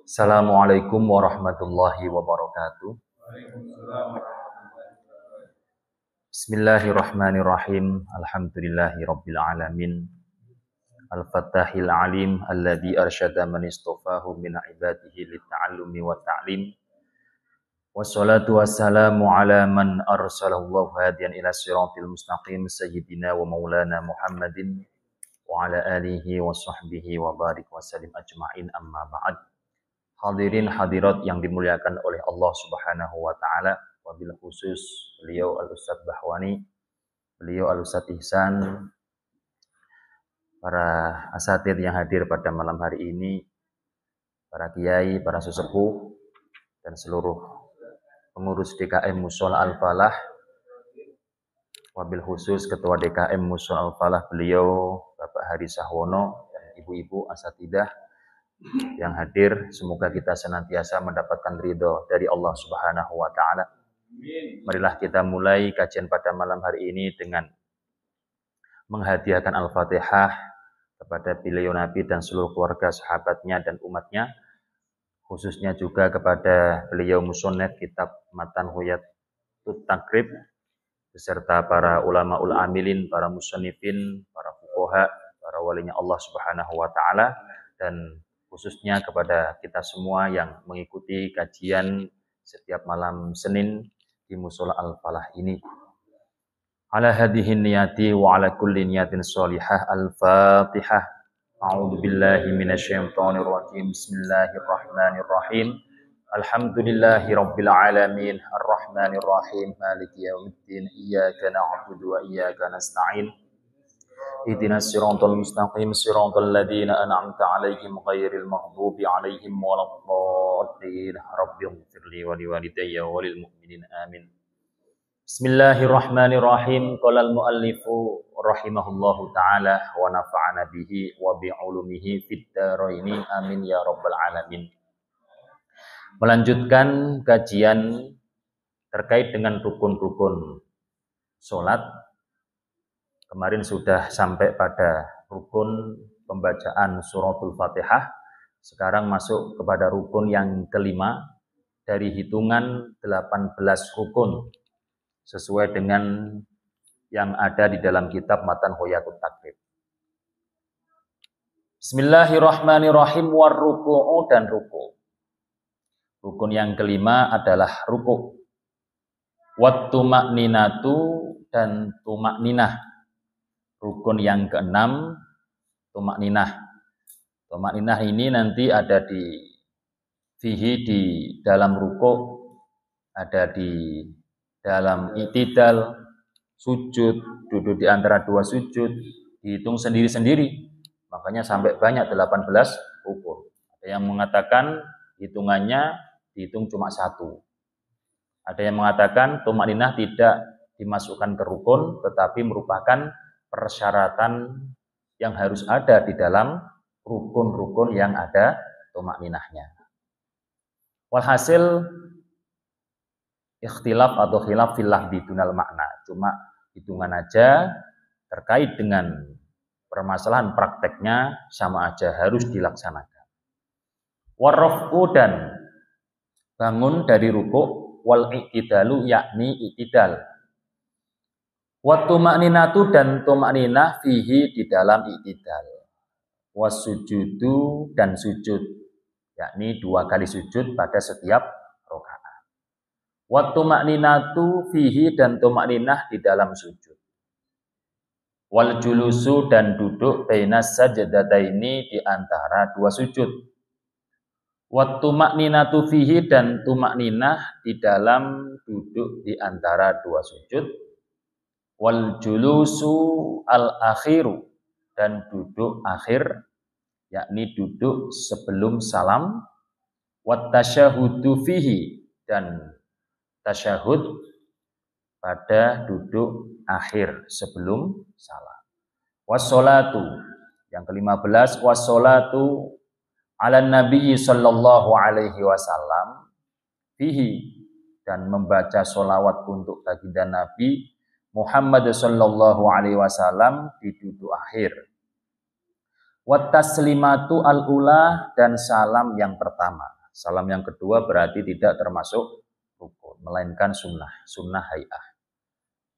Assalamualaikum warahmatullahi wabarakatuh. Bismillahirrahmanirrahim. Alhamdulillahi rabbil alamin. Al-Fattahil alim alladzi arsyada man istafahu min ibadihi lit-ta'allumi wa ta'lim. Wassalatu wassalamu ala man arsalallahu hadiyan ila siratil mustaqim sayyidina wa maulana Muhammadin wa ala alihi wa sahbihi wa barik wa sallim ajma'in, amma ba'd. Hadirin hadirat yang dimuliakan oleh Allah Subhanahu wa taala, wabil khusus beliau Al-Ustaz Bahwani, beliau Al-Ustaz Ihsan, para asatidz yang hadir pada malam hari ini, para kiai, para sesepuh dan seluruh pengurus DKM Mushola Al-Falah, wabil khusus ketua DKM Mushola Al-Falah beliau Bapak Hari Sahwono dan ibu-ibu asatidzah yang hadir. Semoga kita senantiasa mendapatkan ridho dari Allah Subhanahu wa taala. Marilah kita mulai kajian pada malam hari ini dengan menghadiahkan Al-Fatihah kepada beliau Nabi dan seluruh keluarga, sahabatnya dan umatnya, khususnya juga kepada beliau musannif kitab Matan Huyatut Takrib beserta para ulama ul amilin, para musannifin, para fuqaha, para walinya Allah Subhanahu wa taala, dan khususnya kepada kita semua yang mengikuti kajian setiap malam Senin di Mushola Al-Falah ini. Ala hadhihi niyati wa ala kulli niyatin sholihah. Al-Fatihah. A'udzu billahi minasyaitonir rajim. Bismillahirrahmanirrahim. Alhamdulillahi rabbil alamin. Arrahmanir rahim. Maliki yaumiddin. Iyyaka na'budu wa iyyaka nasta'in. Ihdinas siratal mustaqim siratal ladzina an'amta 'alaihim ghairil maghdubi 'alaihim waladdallin. Rabbighfirli wa liwalidayya wa lil mu'minin amin. Bismillahirrahmanirrahim. Qala al-muallifu rahimahullahu taala wa nafa'ana bihi wa bi 'ulumihi fid dharain amin ya rabbal alamin. Melanjutkan kajian terkait dengan rukun-rukun salat. Kemarin sudah sampai pada rukun pembacaan suratul Fatihah. Sekarang masuk kepada rukun yang kelima dari hitungan 18 rukun sesuai dengan yang ada di dalam kitab Matan Huyatut Takrib. Bismillahirrahmanirrahim. Warruku'u, dan ruku'. Rukun yang kelima adalah ruku'. Wattuma'ninatu, dan tumakninah. Rukun yang keenam, tumakninah. Tumakninah ini nanti ada di fihi, di dalam ruku', ada di dalam i'tidal, sujud, duduk di antara dua sujud, dihitung sendiri-sendiri. Makanya sampai banyak 18 rukun. Ada yang mengatakan hitungannya dihitung cuma satu. Ada yang mengatakan tumakninah tidak dimasukkan ke rukun, tetapi merupakan persyaratan yang harus ada di dalam rukun-rukun yang ada tumakninahnya. Walhasil ikhtilaf atau khilaf fil lafzi dunal makna. Cuma hitungan aja, terkait dengan permasalahan prakteknya sama aja, harus dilaksanakan. Warraf'u, dan bangun dari ruku', wal i'tidalu, yakni i'tidal. Wattuma'ninatu, dan tumakninah fihi, di dalam i'tidal. Wasujudu, dan sujud, yakni 2 kali sujud pada setiap rakaat. Wattuma'ninatu fihi, dan tumakninah di dalam sujud. Wal julusu, dan duduk bainas sajdataini, di antara 2 sujud. Wattuma'ninatu fihi, dan tumakninah di dalam duduk di antara 2 sujud. Wal julusu al-akhiru, dan duduk akhir, yakni duduk sebelum salam. Wat tasyahudu fihi, dan tasyahud pada duduk akhir sebelum salam. Wassolatu, yang ke-15, wassolatu ala nabi sallallahu alaihi wasallam fihi, dan membaca sholawat untuk baginda Nabi Muhammad sallallahu alaihi wasallam di duduk akhir. Wat taslimatu al-ula, dan salam yang pertama. Salam yang kedua berarti tidak termasuk rukun, melainkan sunnah hay'ah.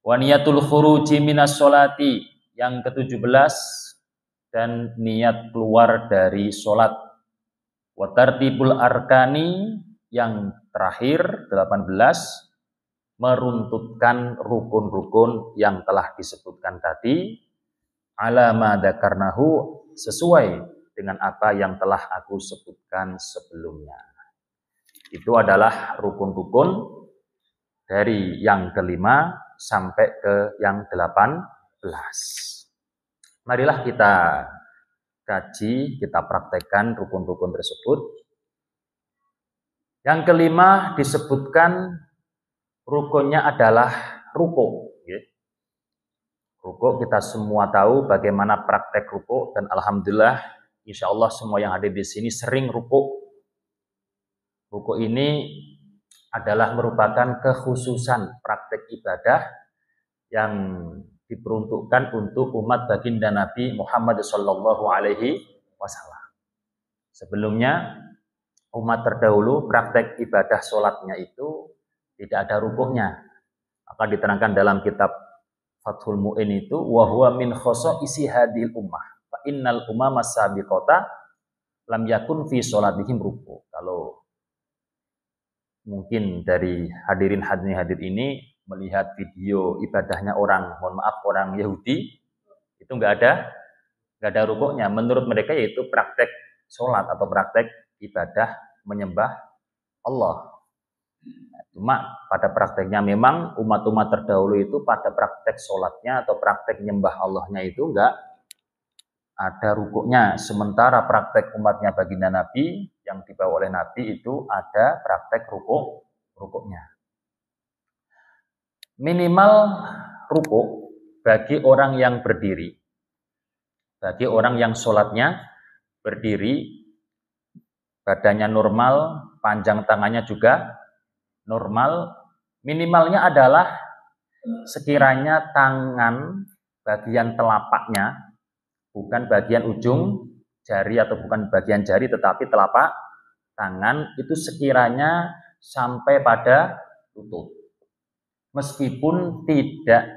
Wa niyatul khuruji minas sholati, yang ke-17, dan niat keluar dari sholat. Wa tartibul arkani, yang terakhir 18, meruntutkan rukun-rukun yang telah disebutkan tadi, ala ma dzakarnahu, sesuai dengan apa yang telah aku sebutkan sebelumnya. Itu adalah rukun-rukun dari yang kelima sampai ke yang 18. Marilah kita kaji, kita praktekkan rukun-rukun tersebut. Yang kelima disebutkan rukunnya adalah ruku. Ruku, kita semua tahu bagaimana praktek ruku, dan alhamdulillah insya Allah semua yang ada di sini sering ruku. Ruku ini adalah merupakan kekhususan praktek ibadah yang diperuntukkan untuk umat baginda Nabi Muhammad SAW. Sebelumnya umat terdahulu praktek ibadah sholatnya itu tidak ada rukunya. Maka diterangkan dalam kitab Fathul Mu'in itu, wa huwa min khoso'isi hadil ummah fa innal umama sabiqata lam yakun fi sholatihim ruku. Kalau mungkin dari hadirin hadir ini melihat video ibadahnya orang, mohon maaf, orang Yahudi, itu nggak ada rukuknya. Menurut mereka yaitu praktek sholat atau praktek ibadah menyembah Allah. Cuma pada prakteknya memang umat-umat terdahulu itu pada praktek sholatnya atau praktek nyembah Allahnya itu enggak ada rukuknya. Sementara praktek umatnya baginda Nabi yang dibawa oleh Nabi itu ada praktek rukuknya. Minimal rukuk bagi orang yang berdiri, bagi orang yang sholatnya berdiri, badannya normal, panjang tangannya juga normal, minimalnya adalah sekiranya tangan bagian telapaknya, bukan bagian ujung jari atau bukan bagian jari, tetapi telapak tangan itu sekiranya sampai pada lutut. Meskipun tidak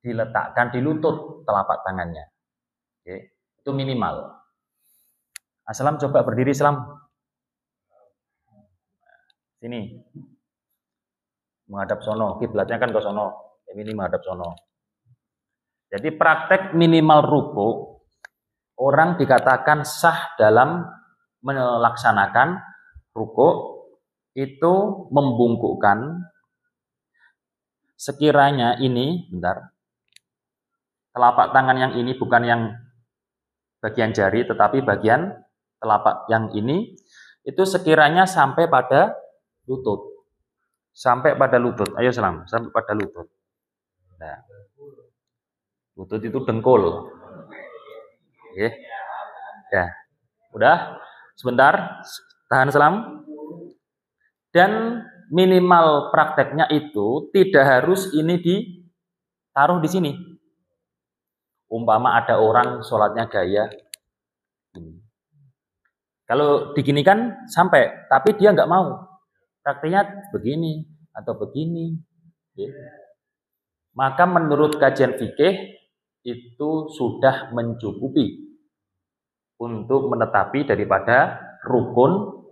diletakkan di lutut telapak tangannya. Oke, itu minimal. Aslam, coba berdiri, Aslam. Sini. Menghadap sono, kiblatnya kan ke sono, ini menghadap sono. Jadi praktek minimal ruku, orang dikatakan sah dalam melaksanakan ruku itu membungkukkan sekiranya ini, telapak tangan yang ini bukan yang bagian jari, tetapi bagian telapak yang ini itu sekiranya sampai pada lutut. Sampai pada lutut. Ayo Salam, sampai pada lutut. Nah, lutut itu dengkul. Oke. Ya. Udah? Sebentar. Tahan Salam. Dan minimal prakteknya itu tidak harus ini ditaruh di sini. Umpama ada orang sholatnya gaya. Kalau diginikan sampai, tapi dia nggak mau. Praktiknya begini atau begini. Maka menurut kajian fikih itu sudah mencukupi untuk menetapi daripada rukun.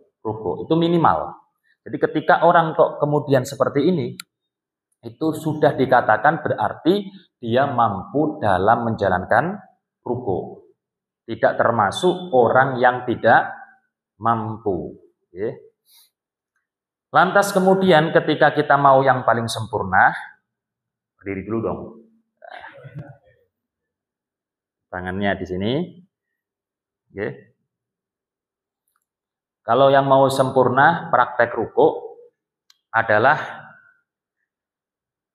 Itu minimal. Jadi ketika orang kok kemudian seperti ini, itu sudah dikatakan berarti dia mampu dalam menjalankan rukun. Tidak termasuk orang yang tidak mampu. Lantas kemudian ketika kita mau yang paling sempurna, berdiri dulu dong. Tangannya di sini. Kalau yang mau sempurna praktek ruku adalah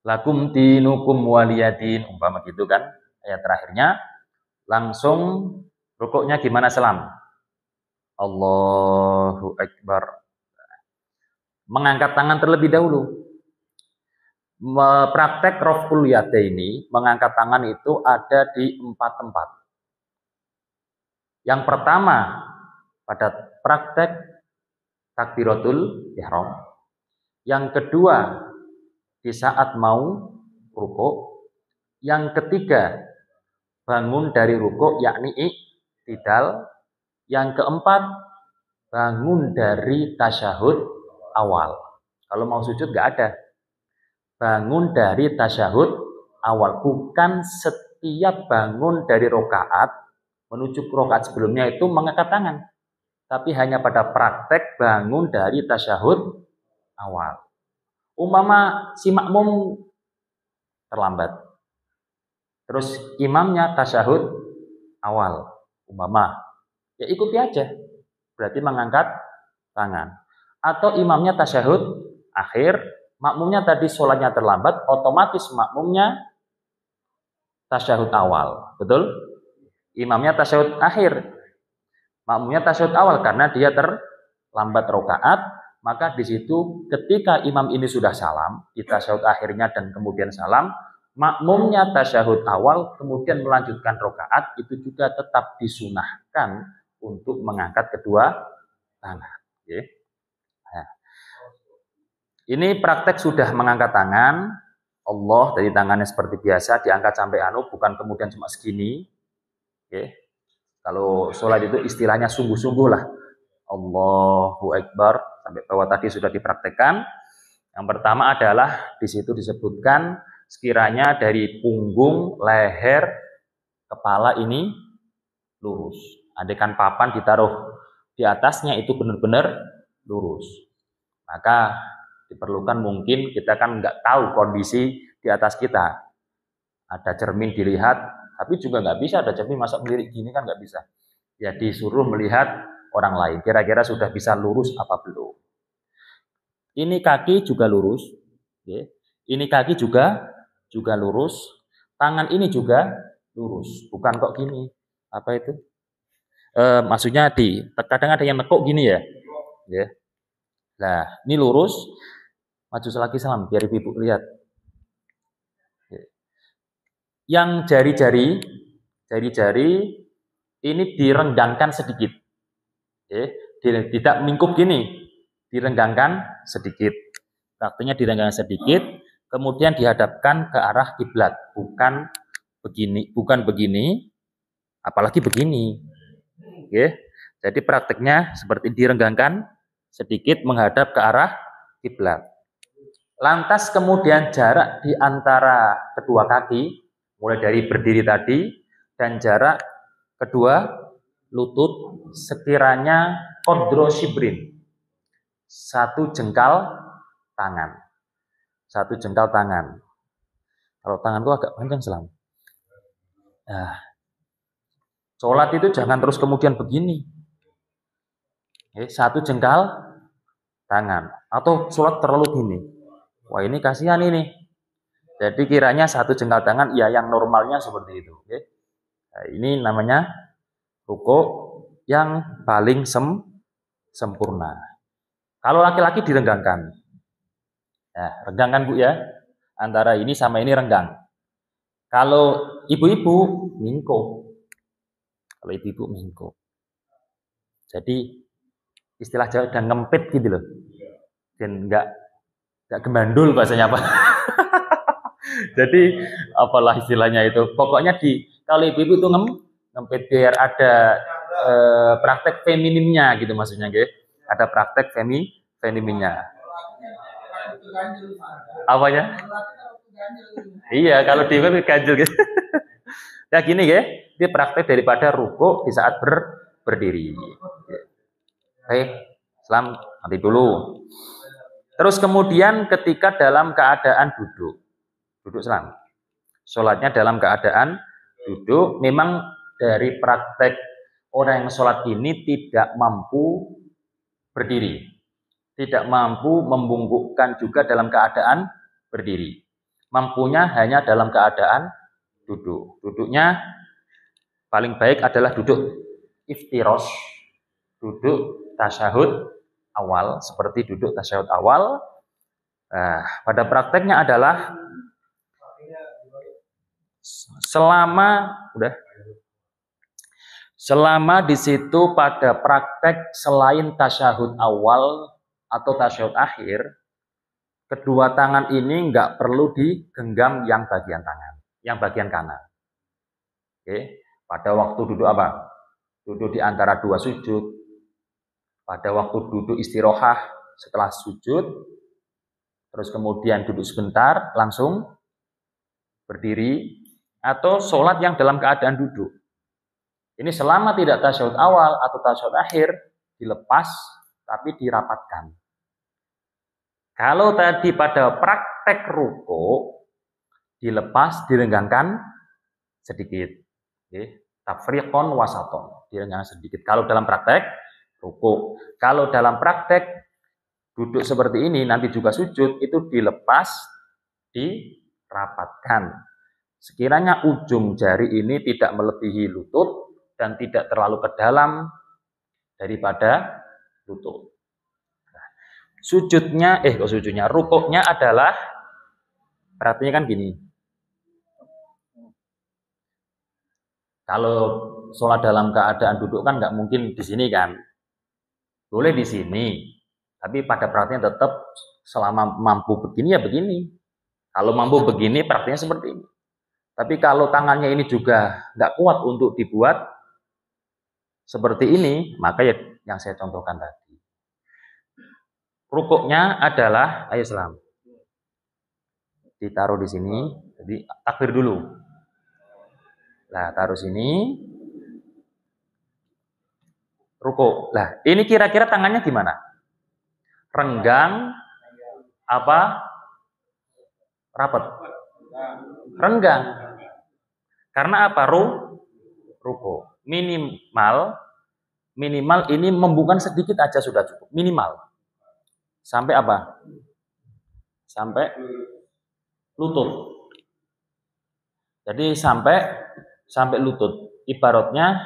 lakum dinukum waliyadin, umpama gitu kan. Ayat terakhirnya langsung rukuknya gimana Salam? Allahu Akbar. Mengangkat tangan terlebih dahulu. Praktek raf'ul yadaini, mengangkat tangan itu ada di 4 tempat. Yang pertama pada praktek takbiratul ihram. Yang kedua di saat mau rukuk. Yang ketiga bangun dari rukuk yakni i'tidal. Yang keempat bangun dari tasyahud awal. Kalau mau sujud nggak ada. Bangun dari tasyahud awal. Bukan setiap bangun dari rokaat menuju ke rokaat sebelumnya itu mengangkat tangan. Tapi hanya pada praktek bangun dari tasyahud awal. Umpama si makmum terlambat. Terus imamnya tasyahud awal. Umpama. Ya ikuti aja. Berarti mengangkat tangan. Atau imamnya tasyahud akhir. Makmumnya tadi sholatnya terlambat. Otomatis makmumnya tasyahud awal. Betul? Imamnya tasyahud akhir. Makmumnya tasyahud awal karena dia terlambat rokaat. Maka di situ ketika imam ini sudah salam, di tasyahud akhirnya dan kemudian salam, makmumnya tasyahud awal kemudian melanjutkan rokaat, itu juga tetap disunahkan untuk mengangkat kedua tangan. Oke. Nah, ini praktek sudah mengangkat tangan. Allah dari tangannya seperti biasa diangkat sampai bukan kemudian cuma segini. Oke. Kalau sholat itu istilahnya sungguh-sungguh lah. Allahu Akbar sampai bawah tadi sudah dipraktekkan. Yang pertama adalah di situ disebutkan sekiranya dari punggung, leher, kepala ini lurus. Andaikan papan ditaruh di atasnya itu benar-benar lurus. Maka diperlukan mungkin kita kan nggak tahu kondisi di atas kita. Ada cermin dilihat, tapi juga nggak bisa ada cermin masa melirik gini kan nggak bisa. Ya disuruh melihat orang lain. Kira-kira sudah bisa lurus apa belum? Ini kaki juga lurus. Ini kaki juga lurus. Tangan ini juga lurus. Bukan kok gini. Apa itu? Maksudnya kadang ada yang nekuk gini ya. Nah, ini lurus. Maju lagi salam biar ibu lihat. Yang jari-jari ini direnggangkan sedikit. Tidak mingkup gini. Direnggangkan sedikit. Artinya direnggangkan sedikit, kemudian dihadapkan ke arah kiblat, bukan begini, apalagi begini. Oke. Jadi prakteknya seperti direnggangkan sedikit menghadap ke arah kiblat. Lantas kemudian jarak di antara kedua kaki, mulai dari berdiri tadi, dan jarak kedua lutut sekiranya qadro shibrin. Satu jengkal tangan. Kalau tanganku agak panjang selam. Nah, sholat itu jangan terus kemudian begini. Satu jengkal tangan. Atau sholat terlalu gini. Wah ini kasihan ini. Jadi kiranya satu jengkal tangan, ya yang normalnya seperti itu. Nah, ini namanya rukuk yang paling sempurna. Kalau laki-laki direnggangkan. Nah, renggangkan Bu ya. Antara ini sama ini renggang. Kalau ibu-ibu mingkup. Jadi istilah Jawa dan ngempit gitu loh. Dan enggak gemandul bahasanya apa. Jadi apalah istilahnya itu. Pokoknya kalau ibu-ibu itu ngempit biar ada praktek feminimnya gitu maksudnya gitu. Ada praktek feminimnya. Apanya? Iya, kalau di itu ganjil gitu. Ya gini ya, dia praktek daripada rukuk di saat berdiri. Baik, selam nanti dulu. Terus kemudian ketika dalam keadaan duduk selam. Sholatnya dalam keadaan duduk. Memang dari praktek orang yang sholat ini tidak mampu berdiri, tidak mampu membungkukkan juga dalam keadaan berdiri. Mampunya hanya dalam keadaan duduk. Duduknya paling baik adalah duduk iftirosh, duduk tasyahud awal, seperti duduk tasyahud awal. Nah, pada prakteknya adalah selama Selama di situ pada praktek selain tasyahud awal atau tasyahud akhir, kedua tangan ini nggak perlu digenggam yang bagian tangan, yang bagian kanan. Oke, pada waktu duduk apa? Duduk di antara dua sujud. Pada waktu duduk istirahat setelah sujud, terus kemudian duduk sebentar, langsung berdiri, atau sholat yang dalam keadaan duduk. Ini selama tidak tasyahud awal atau tasyahud akhir, dilepas tapi dirapatkan. Kalau tadi pada praktek ruku, dilepas, direnggangkan sedikit. Tafriqon wasaton, direnggangkan sedikit. Kalau dalam praktek ruku. Kalau dalam praktek duduk seperti ini, nanti juga sujud, itu dilepas, dirapatkan. Sekiranya ujung jari ini tidak melebihi lutut, dan tidak terlalu ke dalam daripada lutut. Rukuknya adalah, artinya kan gini. Kalau sholat dalam keadaan duduk kan nggak mungkin di sini kan. Boleh di sini, tapi pada praktiknya tetap selama mampu begini ya begini. Kalau mampu begini praktiknya seperti ini. Tapi kalau tangannya ini juga nggak kuat untuk dibuat seperti ini, maka ya yang saya contohkan tadi. Rukuknya adalah, ayo selam, ditaruh di sini, jadi takbir dulu. Nah, taruh sini, rukuk. Nah, ini kira-kira tangannya gimana? Renggang, apa? Rapat? Renggang. Karena apa? Rukuk. Minimal ini membungkam sedikit aja sudah cukup. Minimal. Sampai apa? Sampai lutut. Jadi sampai lutut. Ibaratnya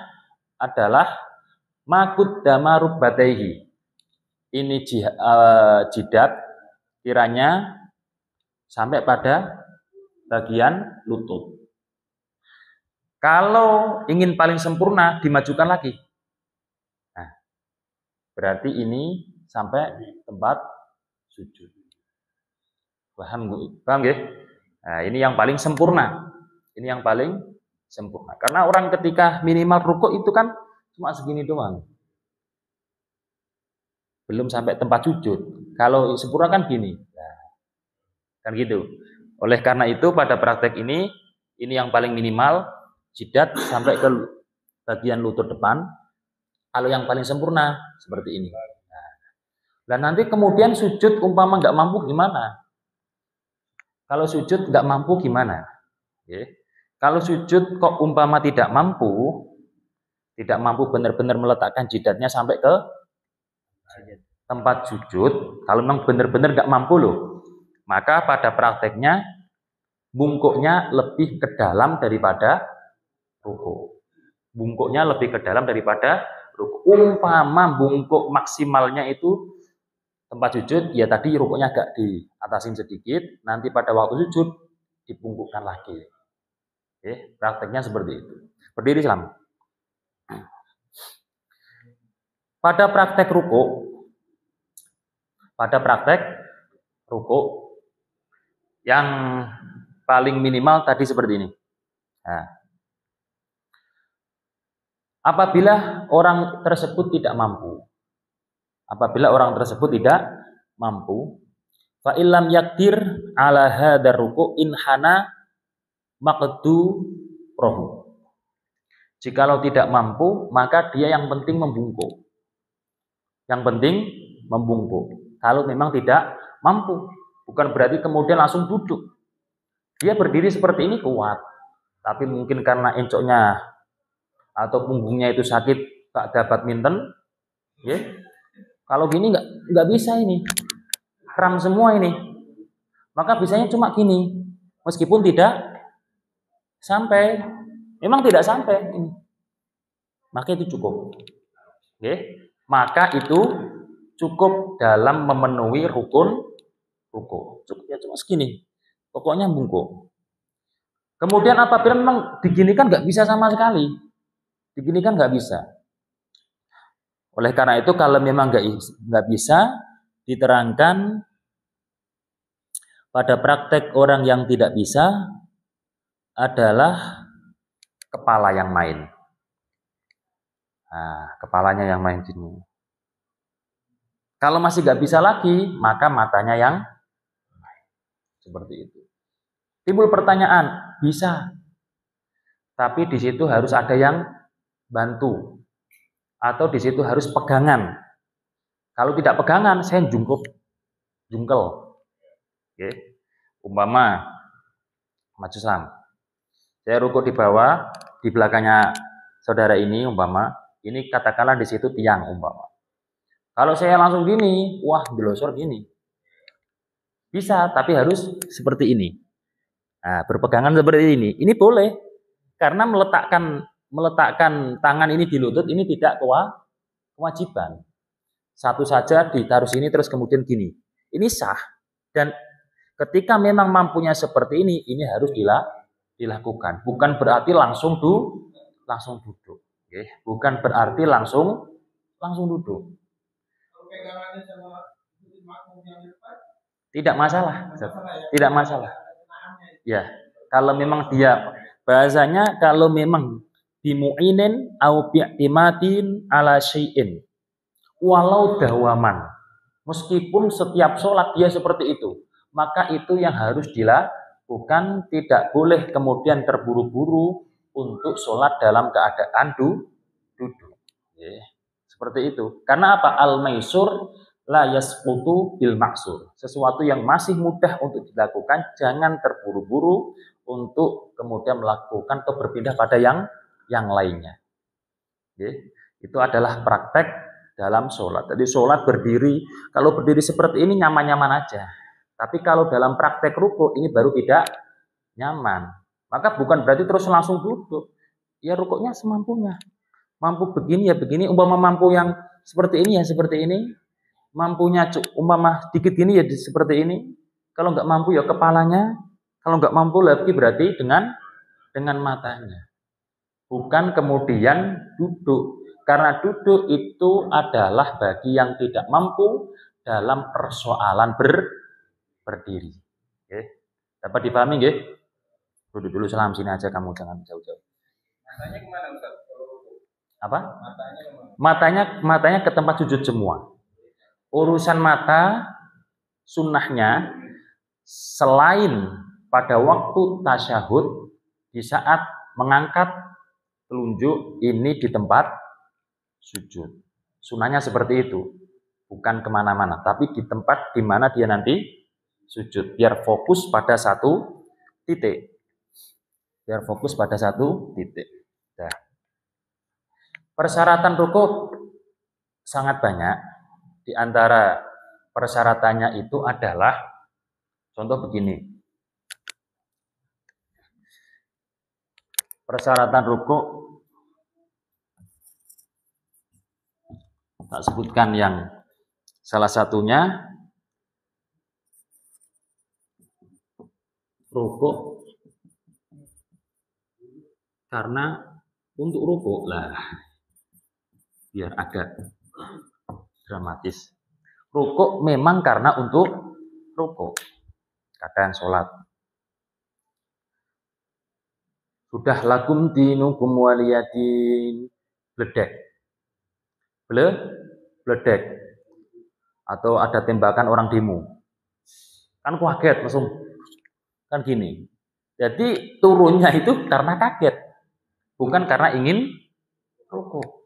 adalah makut dama rubbataihi. Ini jidat kiranya sampai pada bagian lutut. Kalau ingin paling sempurna, dimajukan lagi. Nah, berarti ini sampai tempat sujud. Paham ya? Nah, ini yang paling sempurna. Ini yang paling sempurna. Karena orang ketika minimal rukuk itu kan cuma segini doang. Belum sampai tempat sujud. Kalau sempurna kan gini. Nah, kan gitu. Oleh karena itu pada praktek ini yang paling minimal, jidat sampai ke bagian lutut depan. Kalau yang paling sempurna seperti ini. Nah, dan nanti kemudian sujud umpama nggak mampu gimana? Kalau sujud nggak mampu gimana? Kalau sujud kok umpama tidak mampu benar-benar meletakkan jidatnya sampai ke tempat sujud, kalau memang benar-benar nggak mampu loh, maka pada prakteknya bungkuknya lebih ke dalam daripada ruku. Bungkuknya lebih ke dalam daripada ruku. Umpama bungkuk maksimalnya itu tempat sujud, ya tadi rukuknya agak diatasin sedikit, nanti pada waktu sujud dibungkukkan lagi. Prakteknya seperti itu. Berdiri Islam. Pada praktek ruku yang paling minimal tadi seperti ini. Nah, apabila orang tersebut tidak mampu, fa illam yakdir ala hadzal ruku inhana maqdu rohu. Jikalau tidak mampu, maka dia yang penting membungkuk. Kalau memang tidak mampu, bukan berarti kemudian langsung duduk. Dia berdiri seperti ini kuat, tapi mungkin karena encoknya atau punggungnya itu sakit, pada badminton, ya. Kalau gini nggak bisa ini, kram semua ini. Maka bisanya cuma gini, meskipun tidak sampai, memang tidak sampai ini. Maka itu cukup. Maka itu cukup dalam memenuhi rukun ruku. Cukup ya cuma segini. Pokoknya bungkuk. Kemudian apabila memang diginikan nggak bisa sama sekali, Begini kan nggak bisa. Oleh karena itu kalau memang nggak bisa diterangkan pada praktek orang yang tidak bisa adalah kepala yang main. Nah, kepalanya yang main sini. Kalau masih nggak bisa lagi, maka matanya yang main. Seperti itu. Timbul pertanyaan, bisa. Tapi di situ harus ada yang bantu. Atau di situ harus pegangan. Kalau tidak pegangan, saya jungkel. Oke. Umpama, maju Islam. Saya rukuk di bawah, di belakangnya saudara ini, umpama, ini katakanlah di situ tiang, umpama. Kalau saya langsung gini, wah gelosor gini. Bisa, tapi harus seperti ini. Nah, berpegangan seperti ini. Ini boleh. Karena meletakkan tangan ini di lutut ini tidak kewajiban. Satu saja ditaruh sini terus kemudian gini. Ini sah. Dan ketika memang mampunya seperti ini harus dilakukan. Bukan berarti langsung duduk. Oke. Bukan berarti langsung duduk. Tidak masalah. Tidak masalah. Ya, kalau memang dia bahasanya kalau memang bimu'inin au bi'timatin ala syai'in walau dawaman, meskipun setiap sholat dia seperti itu, maka itu yang harus dilakukan. Tidak boleh kemudian terburu-buru untuk sholat dalam keadaan duduk. Seperti itu. Karena apa? Al-maisur la yasqutu bil maksur. Sesuatu yang masih mudah untuk dilakukan, jangan terburu-buru untuk kemudian melakukan atau berpindah pada yang lainnya. Itu adalah praktek dalam sholat. Jadi sholat berdiri, kalau berdiri seperti ini nyaman-nyaman aja. Tapi kalau dalam praktek ruku ini baru tidak nyaman. Maka bukan berarti terus langsung duduk. Ya rukuknya semampunya. Mampu begini ya begini, umpama mampu yang seperti ini ya seperti ini. Mampunya umpama dikit gini ya seperti ini. Kalau nggak mampu ya kepalanya. Kalau nggak mampu lagi berarti dengan matanya. Bukan kemudian duduk. Karena duduk itu adalah bagi yang tidak mampu dalam persoalan berdiri. Oke. Dapat dipahami nggih? Duduk dulu salam sini aja kamu, jangan jauh-jauh. Matanya kemana Ustaz? Apa? Matanya ke tempat sujud semua. Urusan mata sunnahnya selain pada waktu tasyahud di saat mengangkat telunjuk ini di tempat sujud. Sunnahnya seperti itu. Bukan kemana-mana, tapi di tempat di mana dia nanti sujud. Biar fokus pada satu titik. Nah. Persyaratan rukuk sangat banyak. Di antara persyaratannya itu adalah contoh begini. Persyaratan rukuk tak sebutkan yang salah satunya rukuk karena untuk rukuk lah biar agak dramatis. Rukuk memang karena untuk rukuk. Kadang sholat. Sudah lakum dinukum waliyadin. Bledek. Atau ada tembakan orang demo. Kan kaget langsung. Kan gini. Jadi turunnya itu karena kaget. Bukan karena ingin rukuk.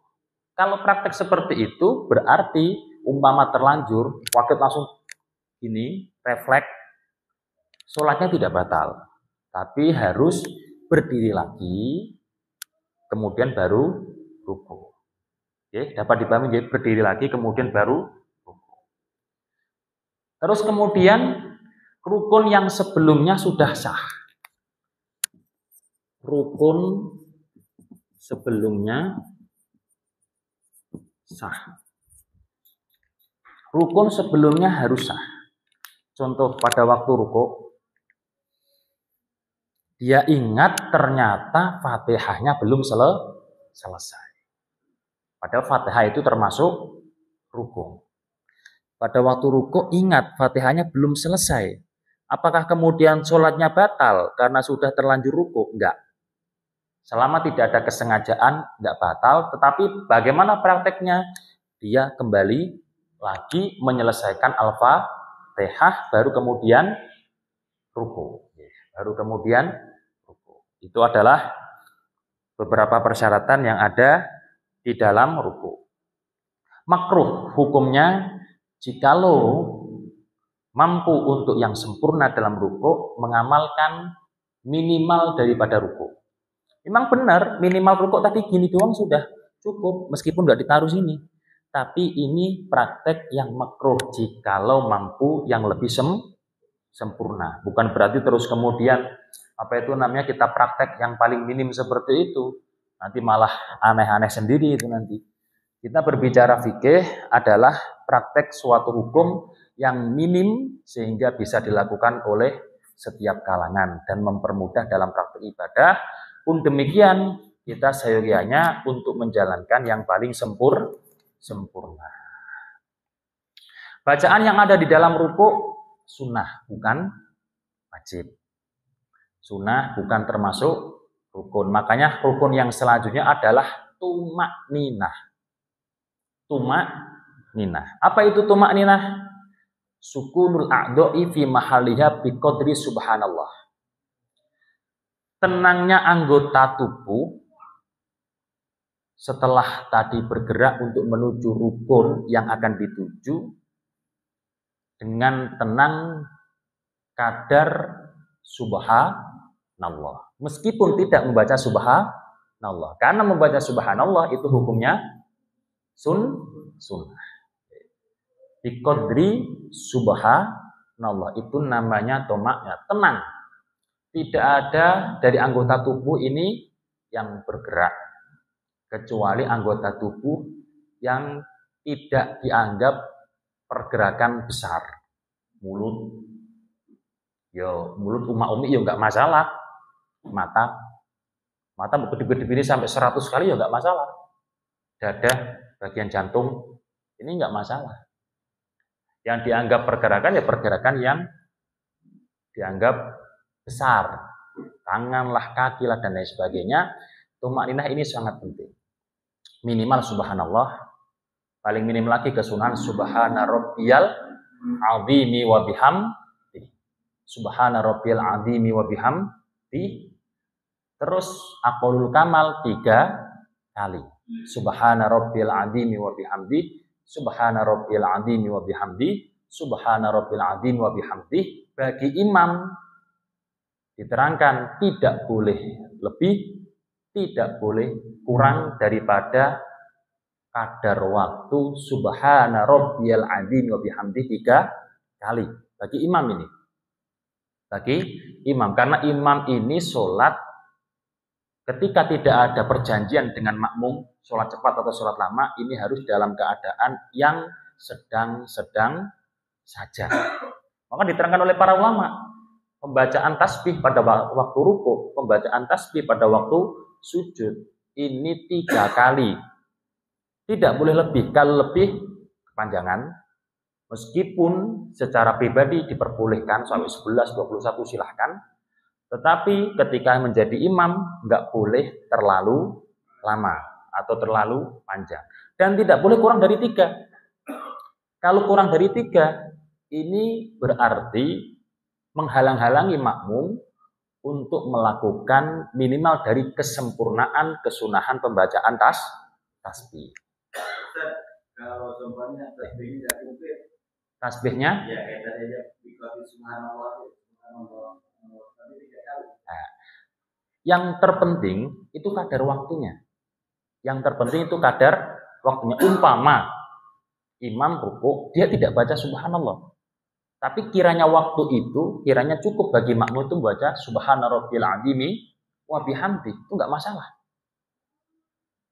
Kalau praktek seperti itu berarti umpama terlanjur, kaget langsung ini refleks, sholatnya tidak batal, tapi harus berdiri lagi, kemudian baru rukuk. Oke, dapat dipahami ya, berdiri lagi, kemudian baru rukuk. Terus kemudian rukun yang sebelumnya sudah sah. Rukun sebelumnya sah. Rukun sebelumnya harus sah. Contoh pada waktu rukuk, dia ingat ternyata Fatihahnya belum selesai. Padahal Fatihah itu termasuk rukuk. Pada waktu rukuk ingat Fatihahnya belum selesai. Apakah kemudian sholatnya batal karena sudah terlanjur rukuk? Enggak. Selama tidak ada kesengajaan, enggak batal. Tetapi bagaimana prakteknya? Dia kembali lagi menyelesaikan Al-Fatihah, baru kemudian rukuk. Baru kemudian rukuk. Itu adalah beberapa persyaratan yang ada di dalam rukuk. Makruh hukumnya jikalau mampu untuk yang sempurna dalam rukuk mengamalkan minimal daripada rukuk. Memang benar minimal rukuk tadi gini doang sudah cukup meskipun nggak ditaruh sini. Tapi ini praktek yang makruh jikalau mampu yang lebih sempurna. Bukan berarti terus kemudian kita praktek yang paling minim seperti itu. Nanti malah aneh-aneh sendiri itu nanti. Kita berbicara fikih adalah praktek suatu hukum yang minim sehingga bisa dilakukan oleh setiap kalangan dan mempermudah dalam praktek ibadah. Pun demikian kita seyogianya untuk menjalankan yang paling sempurna. Bacaan yang ada di dalam rukuk sunnah, bukan wajib. Sunnah bukan termasuk rukun. Makanya rukun yang selanjutnya adalah tumakninah. Tumakninah. Apa itu tumakninah? Sukunul a'dha'i fi mahalliha biqadri subhanallah. Tenangnya anggota tubuh setelah tadi bergerak untuk menuju rukun yang akan dituju dengan tenang kadar subhanallah. Meskipun tidak membaca subhanallah. Karena membaca subhanallah itu hukumnya sunnah. Biqadri subhanallah itu namanya tomaknya tenang. Tidak ada dari anggota tubuh ini yang bergerak kecuali anggota tubuh yang tidak dianggap pergerakan besar. Mulut umi ya enggak masalah. Mata berkedip-kedip ini sampai 100 kali ya enggak masalah. Dada, bagian jantung ini enggak masalah. Yang dianggap pergerakan ya pergerakan yang dianggap besar. Tanganlah, kakilah dan lain sebagainya. Tumakninah ini sangat penting. Minimal subhanallah, paling minim lagi kesunahan subhana rabbiyal azimi wa bihamdi. Subhana rabbiyal azimi wa bihamdi. Terus aqallul kamal 3 kali. Subhana rabbiyal azimi wa bihamdi. Subhana rabbiyal azimi wa bihamdi. Subhana rabbiyal azimi wa bihamdi. Bagi imam diterangkan tidak boleh lebih, tidak boleh kurang daripada kadar waktu subhana rabbiyal azim wa bihamdi 3 kali. Bagi imam ini. Bagi imam. Karena imam ini sholat ketika tidak ada perjanjian dengan makmum, sholat cepat atau sholat lama, ini harus dalam keadaan yang sedang-sedang saja. Maka diterangkan oleh para ulama, pembacaan tasbih pada waktu rukuk, pembacaan tasbih pada waktu sujud, ini 3 kali. Tidak boleh lebih. Kalau lebih, kepanjangan. Meskipun secara pribadi diperbolehkan sampai 11, 21 silahkan. Tetapi ketika menjadi imam, nggak boleh terlalu lama atau terlalu panjang. Dan tidak boleh kurang dari 3. Kalau kurang dari 3, ini berarti menghalang-halangi makmum untuk melakukan minimal dari kesempurnaan kesunahan pembacaan tasbih. Kalau contohnya tasbihnya tidak komplit. Tasbihnya? Ya, kayak tadi aja dikasih subhanallah, tapi 3 kali. Nah, yang terpenting itu kadar waktunya. Yang terpenting itu kadar waktunya. Umpama imam rukuk, dia tidak baca subhanallah. Tapi kiranya waktu itu, kiranya cukup bagi makmum itu membaca subhana rabbiyal azimi wa bihamdi, itu enggak masalah.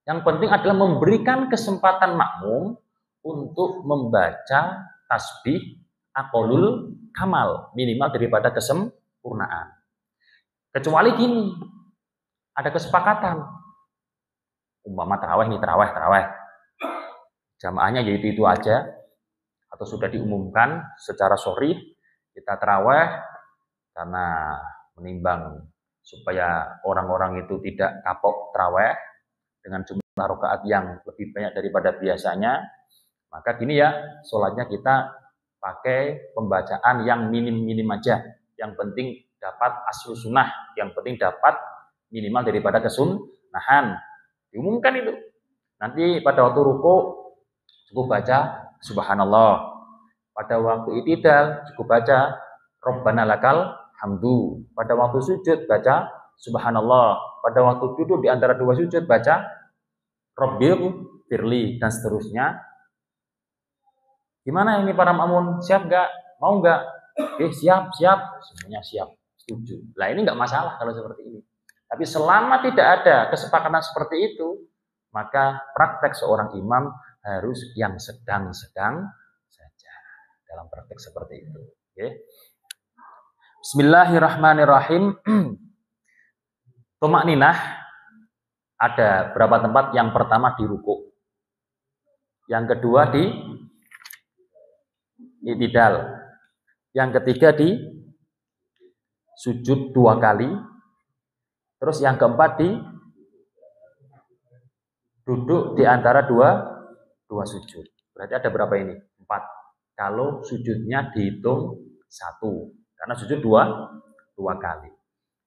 Yang penting adalah memberikan kesempatan makmum untuk membaca tasbih aqallul kamal, minimal daripada kesempurnaan. Kecuali gini, ada kesepakatan. Umpama taraweh nih, taraweh. Jamaahnya yaitu itu aja, atau sudah diumumkan secara sorry, kita taraweh karena menimbang supaya orang-orang itu tidak kapok taraweh dengan jumlah rakaat yang lebih banyak daripada biasanya, maka gini ya, sholatnya kita pakai pembacaan yang minim-minim aja. Yang penting dapat aslu sunnah, yang penting dapat minimal daripada kesunahan. Diumumkan itu. Nanti pada waktu ruku cukup baca subhanallah. Pada waktu i'tidal cukup baca Rabbana lakal hamdu. Pada waktu sujud baca subhanallah. Pada waktu duduk di antara dua sujud baca Rabbil firli dan seterusnya. Gimana ini para makmun? Siap nggak? Mau nggak? Siap. Semuanya siap. Setuju. Lah ini nggak masalah kalau seperti ini. Tapi selama tidak ada kesepakatan seperti itu, maka praktek seorang imam harus yang sedang-sedang saja dalam praktek seperti itu. Oke. Bismillahirrahmanirrahim. Tumakninah ada berapa tempat? Yang pertama di ruku, yang kedua di i'tidal, yang ketiga di sujud 2 kali, terus yang keempat di duduk di antara dua sujud. Berarti ada berapa ini? 4. Kalau sujudnya dihitung 1, karena sujud 2 kali.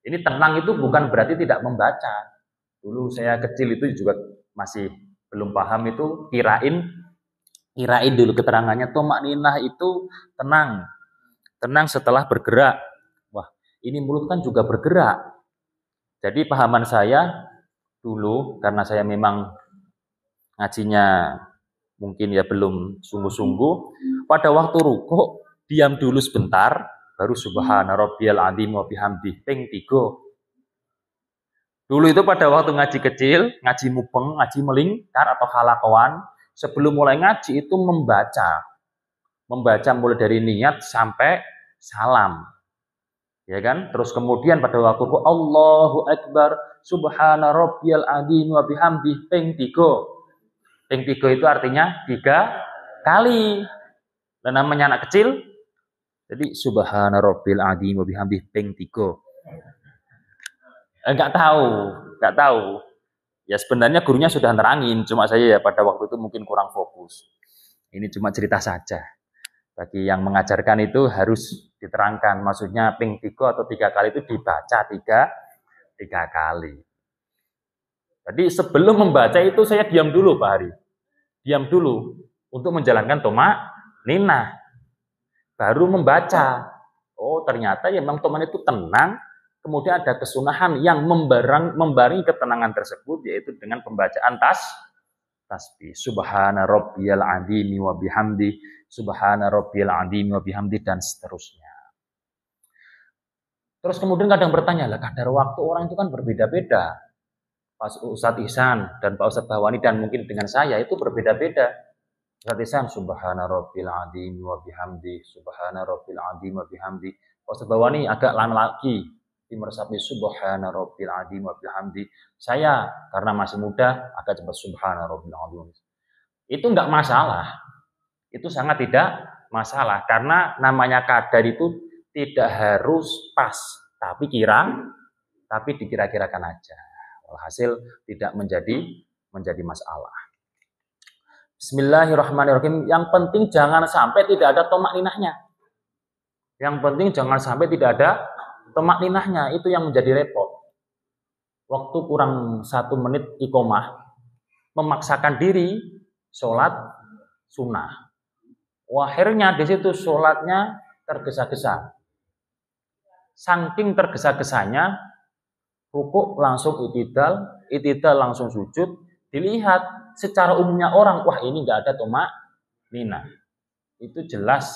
Ini tenang itu bukan berarti tidak membaca. Dulu saya kecil itu juga masih belum paham itu, kirain dulu keterangannya tumakninah itu tenang setelah bergerak. Wah, ini mulut kan juga bergerak. Jadi pahaman saya dulu, karena saya memang ngajinya mungkin ya belum sungguh-sungguh, pada waktu ruku diam dulu sebentar, baru subhana rabbiyal azim wa bihamdih ping 3. Dulu itu pada waktu ngaji kecil, ngaji mupeng, ngaji melingkar atau halakowan, sebelum mulai ngaji itu membaca mulai dari niat sampai salam, ya kan? Terus kemudian pada waktu Allahu Akbar, subhana rabbiyal azim wa bihamdih ping 3. Ping 3 itu artinya 3 kali. Dan namanya anak kecil, jadi subhana rabbil azim wa bihamdih ping 3. Enggak tahu. Ya sebenarnya gurunya sudah nerangin, cuma saya ya pada waktu itu mungkin kurang fokus. Ini cuma cerita saja. Bagi yang mengajarkan itu harus diterangkan, maksudnya ping 3 atau 3 kali itu dibaca 3 kali. Jadi sebelum membaca itu saya diam dulu Pak Hari. Diam dulu untuk menjalankan tumakninah. Baru membaca. Oh ternyata ya memang tumakninah itu tenang. Kemudian ada kesunahan yang membarengi ketenangan tersebut, yaitu dengan pembacaan tasbih. Subhana rabbiyal azim wa bihamdi, subhana rabbiyal azim wa bihamdi, dan seterusnya. Terus kemudian kadang bertanya, lah kadar waktu orang itu kan berbeda-beda. Pak Ustadz Ihsan dan Pak Ustadz Bahwani dan mungkin dengan saya itu berbeda-beda. Ustadz Ihsan subhana rabbil azim wa bihamdi, subhana rabbil azim wa bihamdi. Pak Ustadz Bahwani agak lama lagi meresapi subhana rabbil azim wa bihamdi. Saya karena masih muda agak cepat subhana rabbil azim. Itu enggak masalah. Itu sangat tidak masalah karena namanya kadar itu tidak harus pas, tapi dikira-kirakan aja. Hasil tidak menjadi masalah. Bismillahirrahmanirrahim. Yang penting jangan sampai tidak ada tumakninahnya. Itu yang menjadi repot. Waktu kurang 1 menit iqomah, memaksakan diri sholat sunnah. Akhirnya di situ sholatnya tergesa-gesa. Saking tergesa-gesanya, ruku langsung i'tidal langsung sujud. Dilihat secara umumnya orang, wah ini nggak ada tumakninah. Itu jelas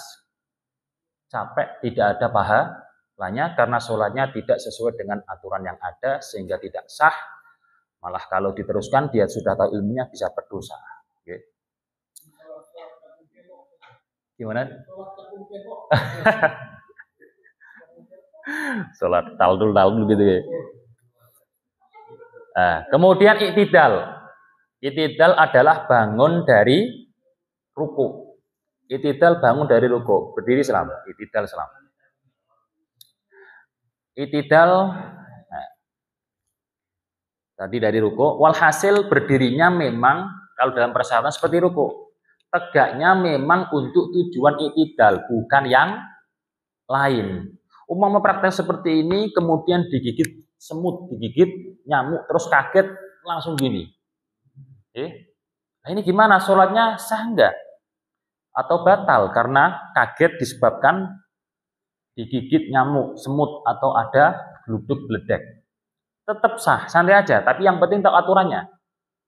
capek, tidak ada pahalanya karena sholatnya tidak sesuai dengan aturan yang ada sehingga tidak sah. Malah kalau diteruskan dia sudah tahu ilmunya bisa berdosa. Okay. Gimana? Sholat taldul gitu ya. Kemudian i'tidal. I'tidal adalah bangun dari ruku. I'tidal bangun dari ruku, berdiri selam. I'tidal selam. I'tidal tadi dari ruku. Walhasil berdirinya memang kalau dalam persyaratan seperti ruku. Tegaknya memang untuk tujuan i'tidal, bukan yang lain. Umpama praktek seperti ini kemudian digigit semut, digigit nyamuk, terus kaget langsung gini. Nah ini gimana? Sholatnya sah enggak? Atau batal karena kaget disebabkan digigit nyamuk, semut, atau ada geluduk beledek. Tetap sah, santai aja. Tapi yang penting tahu aturannya.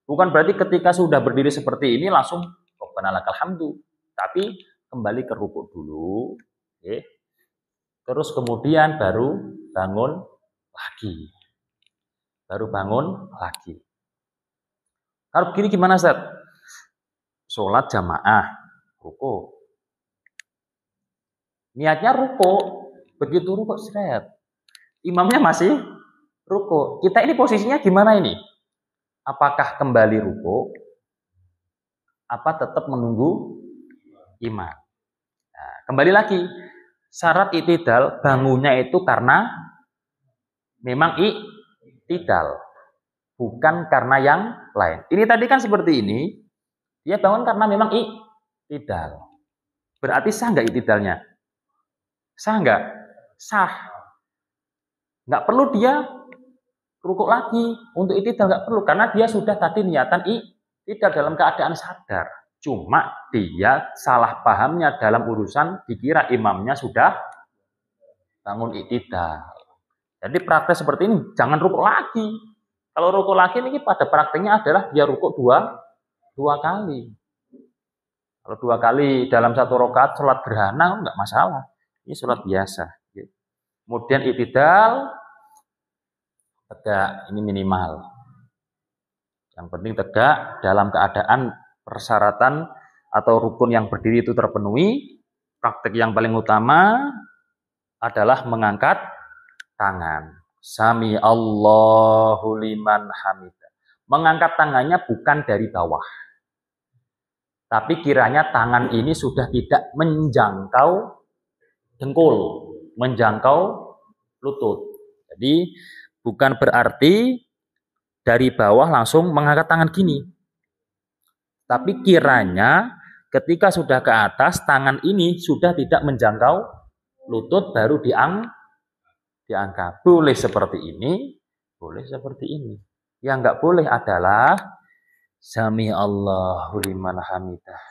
Bukan berarti ketika sudah berdiri seperti ini langsung Rabbana lakal hamdu. Tapi kembali ke rukuk dulu. Terus kemudian baru bangun lagi. Baru bangun lagi. Kalau begini gimana, Ustaz? Sholat jamaah, ruku. Niatnya ruku, begitu ruku seret. Imamnya masih ruku. Kita ini posisinya gimana ini? Apakah kembali ruku? Apa tetap menunggu imam? Nah, kembali lagi, syarat i'tidal bangunnya itu karena memang i'tidal, bukan karena yang lain. Ini tadi kan seperti ini, dia bangun karena memang i'tidal. Berarti sah nggak i'tidalnya? Sah nggak? Sah. Nggak perlu dia rukuk lagi untuk i'tidal, nggak perlu karena dia sudah tadi niatan i'tidal dalam keadaan sadar. Cuma dia salah pahamnya dalam urusan dikira imamnya sudah bangun i'tidal. Jadi praktek seperti ini jangan rukuk lagi. Kalau rukuk lagi ini pada prakteknya adalah dia rukuk dua kali. Kalau 2 kali dalam 1 rakaat sholat gerhana enggak masalah. Ini sholat biasa. Kemudian i'tidal tegak, ini minimal. Yang penting tegak dalam keadaan persyaratan atau rukun yang berdiri itu terpenuhi. Praktek yang paling utama adalah mengangkat tangan. Sami Allahu liman hamidah. Mengangkat tangannya bukan dari bawah. Tapi kiranya tangan ini sudah tidak menjangkau dengkul, menjangkau lutut. Jadi bukan berarti dari bawah langsung mengangkat tangan gini. Tapi kiranya ketika sudah ke atas, tangan ini sudah tidak menjangkau lutut, baru diangkat. Boleh seperti ini, boleh seperti ini. Yang nggak boleh adalah Sami Allahu liman hamidah.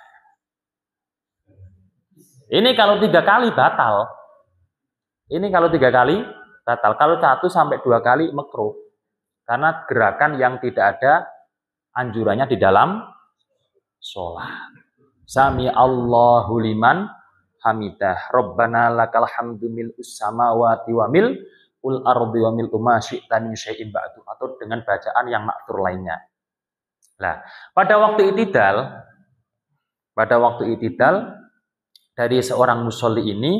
Ini kalau 3 kali batal. Ini kalau 3 kali batal. Kalau 1 sampai 2 kali makruh. Karena gerakan yang tidak ada anjurannya di dalam sholat. Sami Allahu liman hamidah. Rabbana lakal hamdu mil'us samawati wa mil'ul ardi wa mil'u ma syi'ta min syai'in ba'du. Atau dengan bacaan yang maktur lainnya. Nah, pada waktu i'tidal dari seorang musolli ini,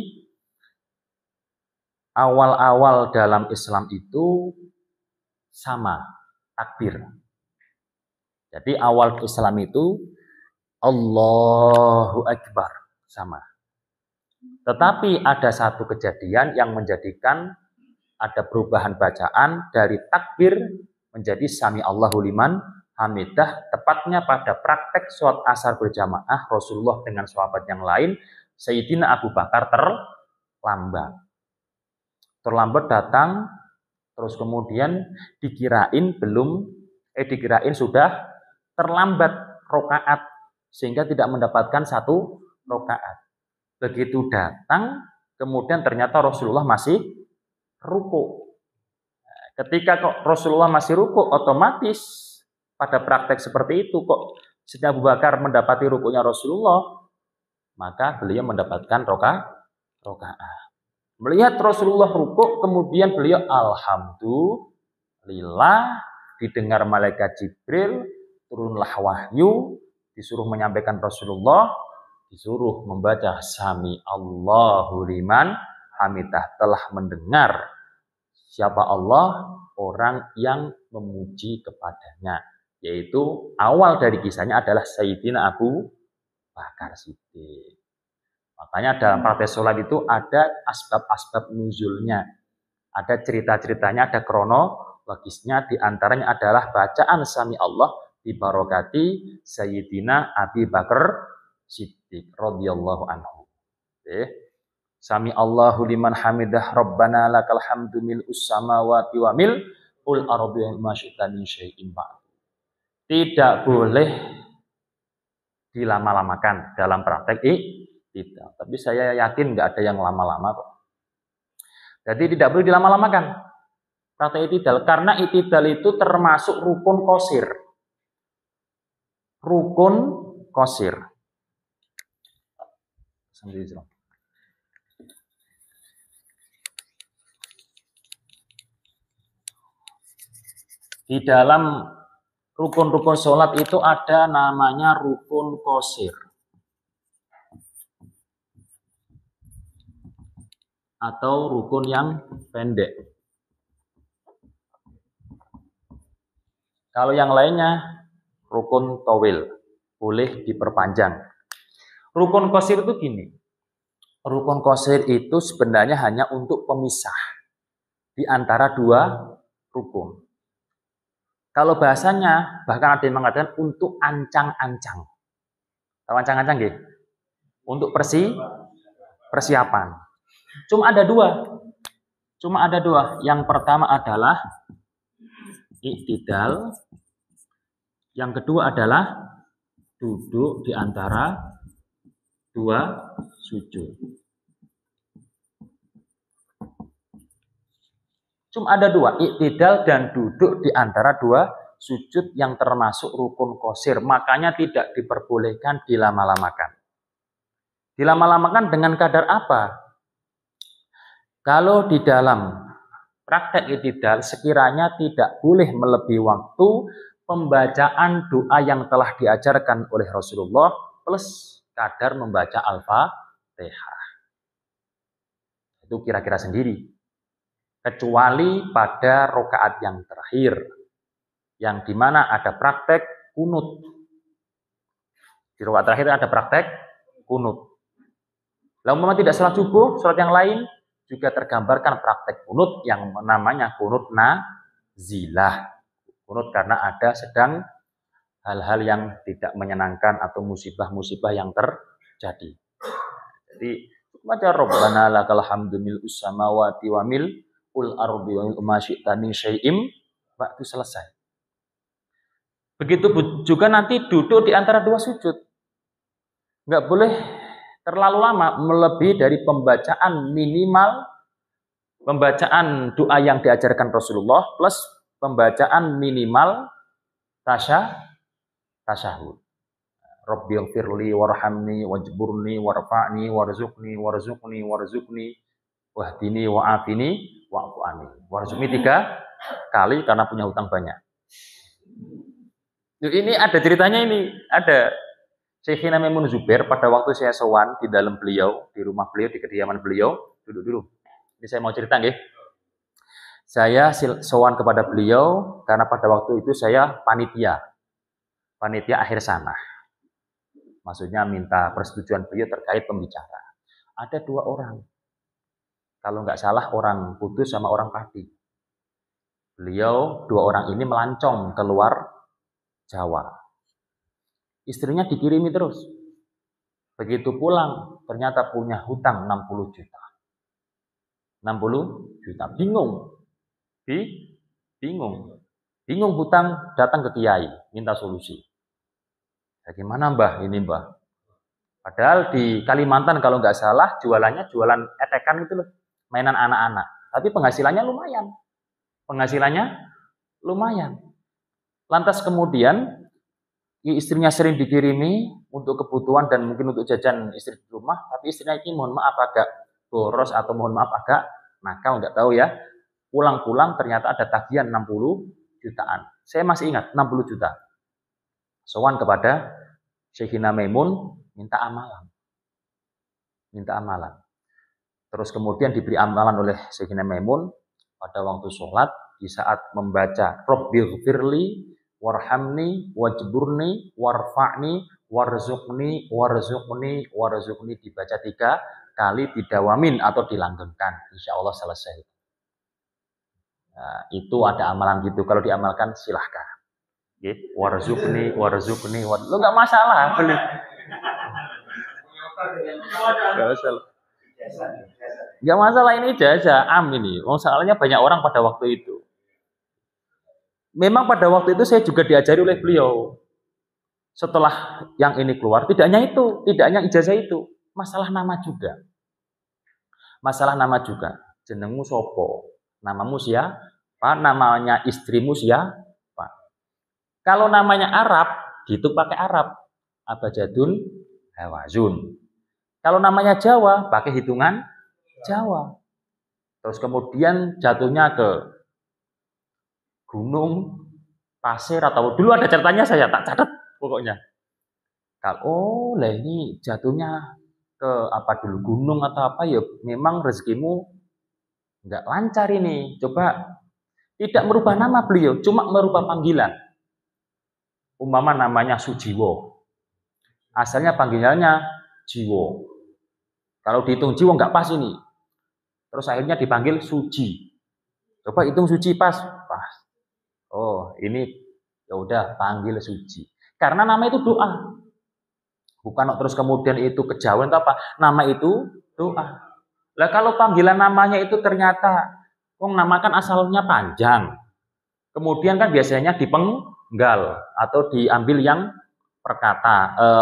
awal-awal dalam Islam itu sama, takbir. Jadi awal Islam itu Allahu Akbar, sama. Tetapi ada satu kejadian yang menjadikan ada perubahan bacaan dari takbir menjadi Sami Allahu liman hamidah, tepatnya pada praktek sholat asar berjamaah Rasulullah dengan sahabat yang lain. Sayyidina Abu Bakar terlambat datang, terus kemudian dikirain sudah terlambat rakaat sehingga tidak mendapatkan 1 rakaat. Begitu datang, kemudian ternyata Rasulullah masih ruku. Ketika Rasulullah masih ruku, otomatis pada praktek seperti itu kok Sayyidina Abu Bakar mendapati rukunya Rasulullah, maka beliau mendapatkan rakaat. Melihat Rasulullah rukuk, kemudian beliau alhamdulillah, didengar malaikat Jibril, turunlah wahyu, disuruh menyampaikan Rasulullah, disuruh membaca Sami Allahu liman hamidah, telah mendengar siapa Allah, orang yang memuji kepadanya, Yaitu awal dari kisahnya adalah Sayyidina Abu Bakar Siddiq. Makanya dalam praktek sholat itu ada asbab-asbab nuzulnya. Ada cerita-ceritanya, ada kronologisnya. Di antaranya adalah bacaan Sami Allah dibarokati Sayyidina Abi Bakar Siddiq radhiyallahu anhu. Sami Allahu liman hamidah Rabbana lakal hamdu mil'us samawati wa mil'ul ardi wa ma syi'ta min syai'in ba'd. Tidak boleh dilama-lamakan dalam praktek tidak. Tapi saya yakin nggak ada yang lama-lama kok. Jadi tidak boleh dilama-lamakan praktek i'tidal, karena i'tidal itu termasuk rukun qashir. Rukun qashir. Di dalam rukun-rukun sholat itu ada namanya rukun qashir atau rukun yang pendek. Kalau yang lainnya rukun tawil, boleh diperpanjang. Rukun qashir itu gini. Rukun qashir itu sebenarnya hanya untuk pemisah di antara dua rukun. Kalau bahasanya, bahkan ada yang mengatakan untuk ancang-ancang. Tahu ancang-ancang nggih? Untuk persiapan. Cuma ada dua. Yang pertama adalah i'tidal. Yang kedua adalah duduk di antara dua sujud. Cuma ada dua, i'tidal dan duduk di antara dua sujud yang termasuk rukun qashir. Makanya tidak diperbolehkan dilama-lamakan. Dilama-lamakan dengan kadar apa? Kalau di dalam praktek i'tidal sekiranya tidak boleh melebihi waktu pembacaan doa yang telah diajarkan oleh Rasulullah plus kadar membaca Al-Fatihah. Itu kira-kira sendiri. Kecuali pada rakaat yang terakhir, yang dimana ada praktek kunut. Di rakaat terakhir ada praktek kunut. Lalu memang tidak salat subuh, salat yang lain juga tergambarkan praktek kunut yang namanya kunut nazilah. Kunut karena ada sedang hal-hal yang tidak menyenangkan atau musibah-musibah yang terjadi. Jadi baca Rabbana lakal hamdu mil'us samawati wa mil'ul ardi wa ma syi'ta min syai'in, waktu selesai. Begitu juga nanti duduk di antara dua sujud. Enggak boleh terlalu lama, melebihi dari pembacaan minimal pembacaan doa yang diajarkan Rasulullah plus pembacaan minimal tasyahud. Rabbighfirli warhamni wajburni warfa'ni warzuqni wahdini wa'afini wa'fu anni. Warzuqni 3 kali karena punya hutang banyak. Ini ada ceritanya ini, ada Syekhina Maimun Zubair pada waktu saya sowan di dalam beliau, di rumah beliau, di kediaman beliau, duduk dulu. Ini saya mau cerita nggih. Saya sowan kepada beliau karena pada waktu itu saya panitia akhir sanah. Maksudnya minta persetujuan beliau terkait pembicara. Ada 2 orang. Kalau nggak salah orang Kudus sama orang Pati. Beliau 2 orang ini melancong keluar Jawa. Istrinya dikirimi terus. Begitu pulang, ternyata punya hutang 60 juta. 60 juta. Bingung hutang, datang ke kiai, minta solusi. Bagaimana mbah ini mbah? Padahal di Kalimantan kalau nggak salah jualannya jualan etekan itu loh, mainan anak-anak. Tapi penghasilannya lumayan. Lantas kemudian istrinya sering dikirimi untuk kebutuhan dan mungkin untuk jajan istri di rumah, tapi istrinya ini mohon maaf agak boros atau mohon maaf agak nakal, nggak tahu ya. Pulang-pulang ternyata ada tagihan 60 jutaan. Saya masih ingat 60 juta. Sowan kepada Syekhina Maimun minta amalan. Terus kemudian diberi amalan oleh Syekhina Maimun pada waktu sholat di saat membaca Rabbighfirli warhamni, wajburni, warfa'ni, warzuqni dibaca 3 kali didawamin atau dilanggengkan. Insya Allah selesai. Nah, itu ada amalan gitu. Kalau diamalkan silahkan. Warzuqni, lo nggak masalah. Nggak masalah ini jasa, ini. Soalnya banyak orang pada waktu itu. Memang pada waktu itu saya juga diajari oleh beliau. Setelah yang ini keluar, tidak hanya ijazah itu, masalah nama juga. Jenengmu sopo, namamu siapa, namanya istrimu siapa. Kalau namanya Arab, gitu pakai Arab, abjadun hawazun. Kalau namanya Jawa, pakai hitungan Jawa. Terus kemudian jatuhnya ke gunung, pasir, atau dulu ada ceritanya saya tak catat pokoknya. Kalau lah ini jatuhnya ke apa dulu, gunung atau apa, ya memang rezekimu nggak lancar ini. Coba tidak merubah nama beliau, cuma merubah panggilan. Umpama namanya Sujiwo, asalnya panggilannya Jiwo. Kalau dihitung Jiwo nggak pas ini. Terus akhirnya dipanggil Suji. Coba hitung Suji pas. Oh, ini ya udah panggil Suji. Karena nama itu doa. Bukan terus kemudian itu kejauhan atau apa. Nama itu doa. Lah kalau panggilan namanya itu ternyata namakan asalnya panjang. Kemudian kan biasanya dipenggal atau diambil yang per kata.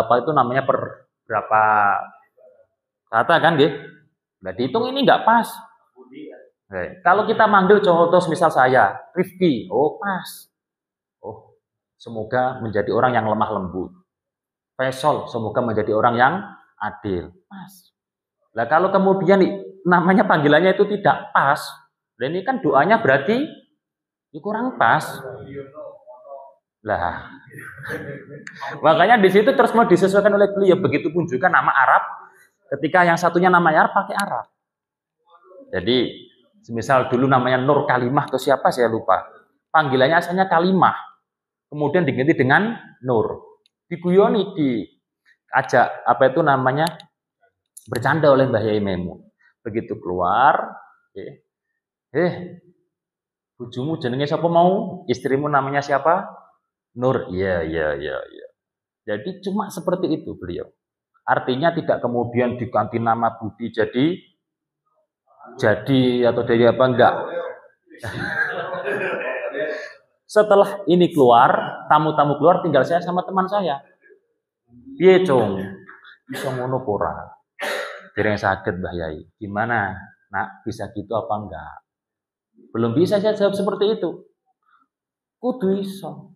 Apa itu namanya per berapa kata kan nggih? Nah, dihitung ini nggak pas. Kalau kita manggil contoh misal saya, Rifki, oh pas. Oh, semoga menjadi orang yang lemah lembut. Faisal, semoga menjadi orang yang adil. Pas. Nah, kalau kemudian namanya panggilannya itu tidak pas, dan ini kan doanya berarti kurang pas. Lah, makanya di situ terus mau disesuaikan oleh beliau. Begitupun juga nama Arab, ketika yang satunya namanya Arab pakai Arab. Jadi, semisal dulu namanya Nur Kalimah atau siapa saya lupa. Panggilannya asalnya Kalimah, kemudian diganti dengan Nur. Diguyoni, diajak apa itu namanya bercanda oleh Mbah Yai Memun. Begitu keluar, bojomu jenenge siapa mau? Istrimu namanya siapa? Nur. Iya. Jadi cuma seperti itu beliau. Artinya tidak kemudian diganti nama Budi jadi atau dari apa enggak. Setelah ini keluar, tamu-tamu keluar, tinggal saya sama teman saya. Piye, Cung? Bisa ngono ora? Dereng saged, Mbah Yai. Gimana? Nak, bisa gitu apa enggak? Belum bisa saya jawab seperti itu. Kudu iso.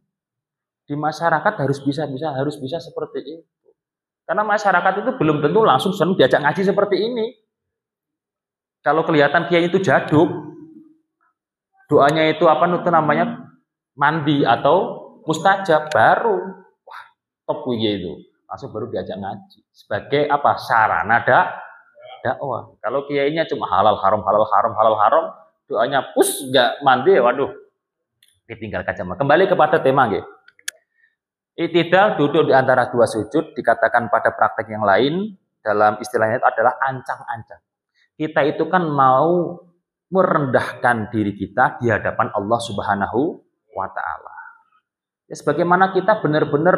Di masyarakat harus bisa seperti itu. Karena masyarakat itu belum tentu langsung senang diajak ngaji seperti ini. Kalau kelihatan kiai itu jaduk, doanya itu apa namanya mandi atau mustajab, baru wah top itu langsung baru diajak ngaji sebagai apa sarana dakwah. Kalau kiainya cuma halal haram, doanya pus nggak mandi, waduh ditinggal kacamata. Kembali kepada tema nggih. I'tidal, duduk di antara dua sujud, dikatakan pada praktek yang lain dalam istilahnya itu adalah ancang-ancang. Kita itu kan mau merendahkan diri kita di hadapan Allah Subhanahu wa ta'ala. Ya, sebagaimana kita benar-benar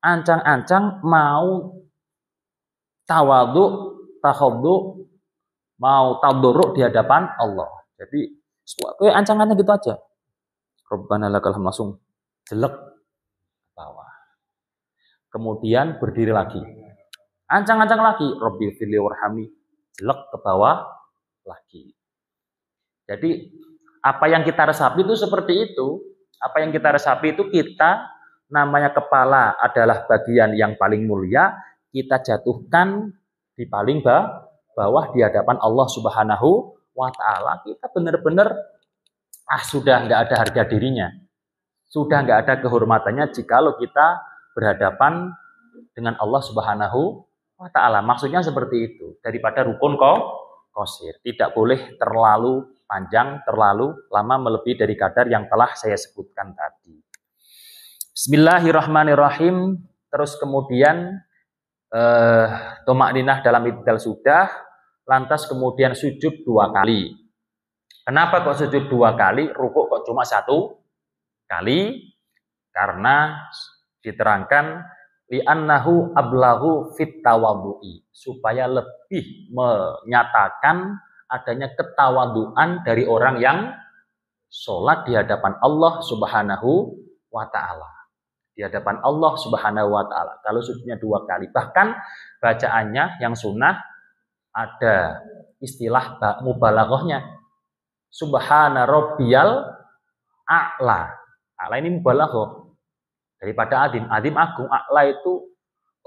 ancang-ancang mau tawadhu, takhadhu, mau tadoruk di hadapan Allah. Jadi ancang-ancang gitu aja. Rabbana lakal hamd, langsung jelek bawah. Kemudian berdiri lagi. Ancang-ancang lagi, Rabbil firli warhamni, jelek ke bawah lagi. Jadi apa yang kita resapi itu seperti itu. Apa yang kita resapi itu kita namanya kepala adalah bagian yang paling mulia, kita jatuhkan di paling bawah di hadapan Allah Subhanahu wa ta'ala. Kita benar-benar sudah nggak ada harga dirinya. Sudah nggak ada kehormatannya jikalau kita berhadapan dengan Allah Subhanahu wa ta'ala. Maksudnya seperti itu. Daripada rukun qasir. Tidak boleh terlalu panjang, terlalu lama melebihi dari kadar yang telah saya sebutkan tadi. Bismillahirrahmanirrahim. Terus kemudian tumakninah dalam i'tidal sudah, lantas kemudian sujud 2 kali. Kenapa kok sujud 2 kali, rukuk kok cuma 1 kali? Karena diterangkan li'annahu ablaghu fit tawadhu'i, supaya lebih menyatakan adanya ketawaduan dari orang yang sholat di hadapan Allah Subhanahu wa ta'ala. Di hadapan Allah Subhanahu wa ta'ala. Kalau sujudnya 2 kali. Bahkan bacaannya yang sunnah ada istilah mubalaghahnya. Subhana rabbiyal a'la. A'la ini mubalaghah. Daripada azim. Azim agung. A'la itu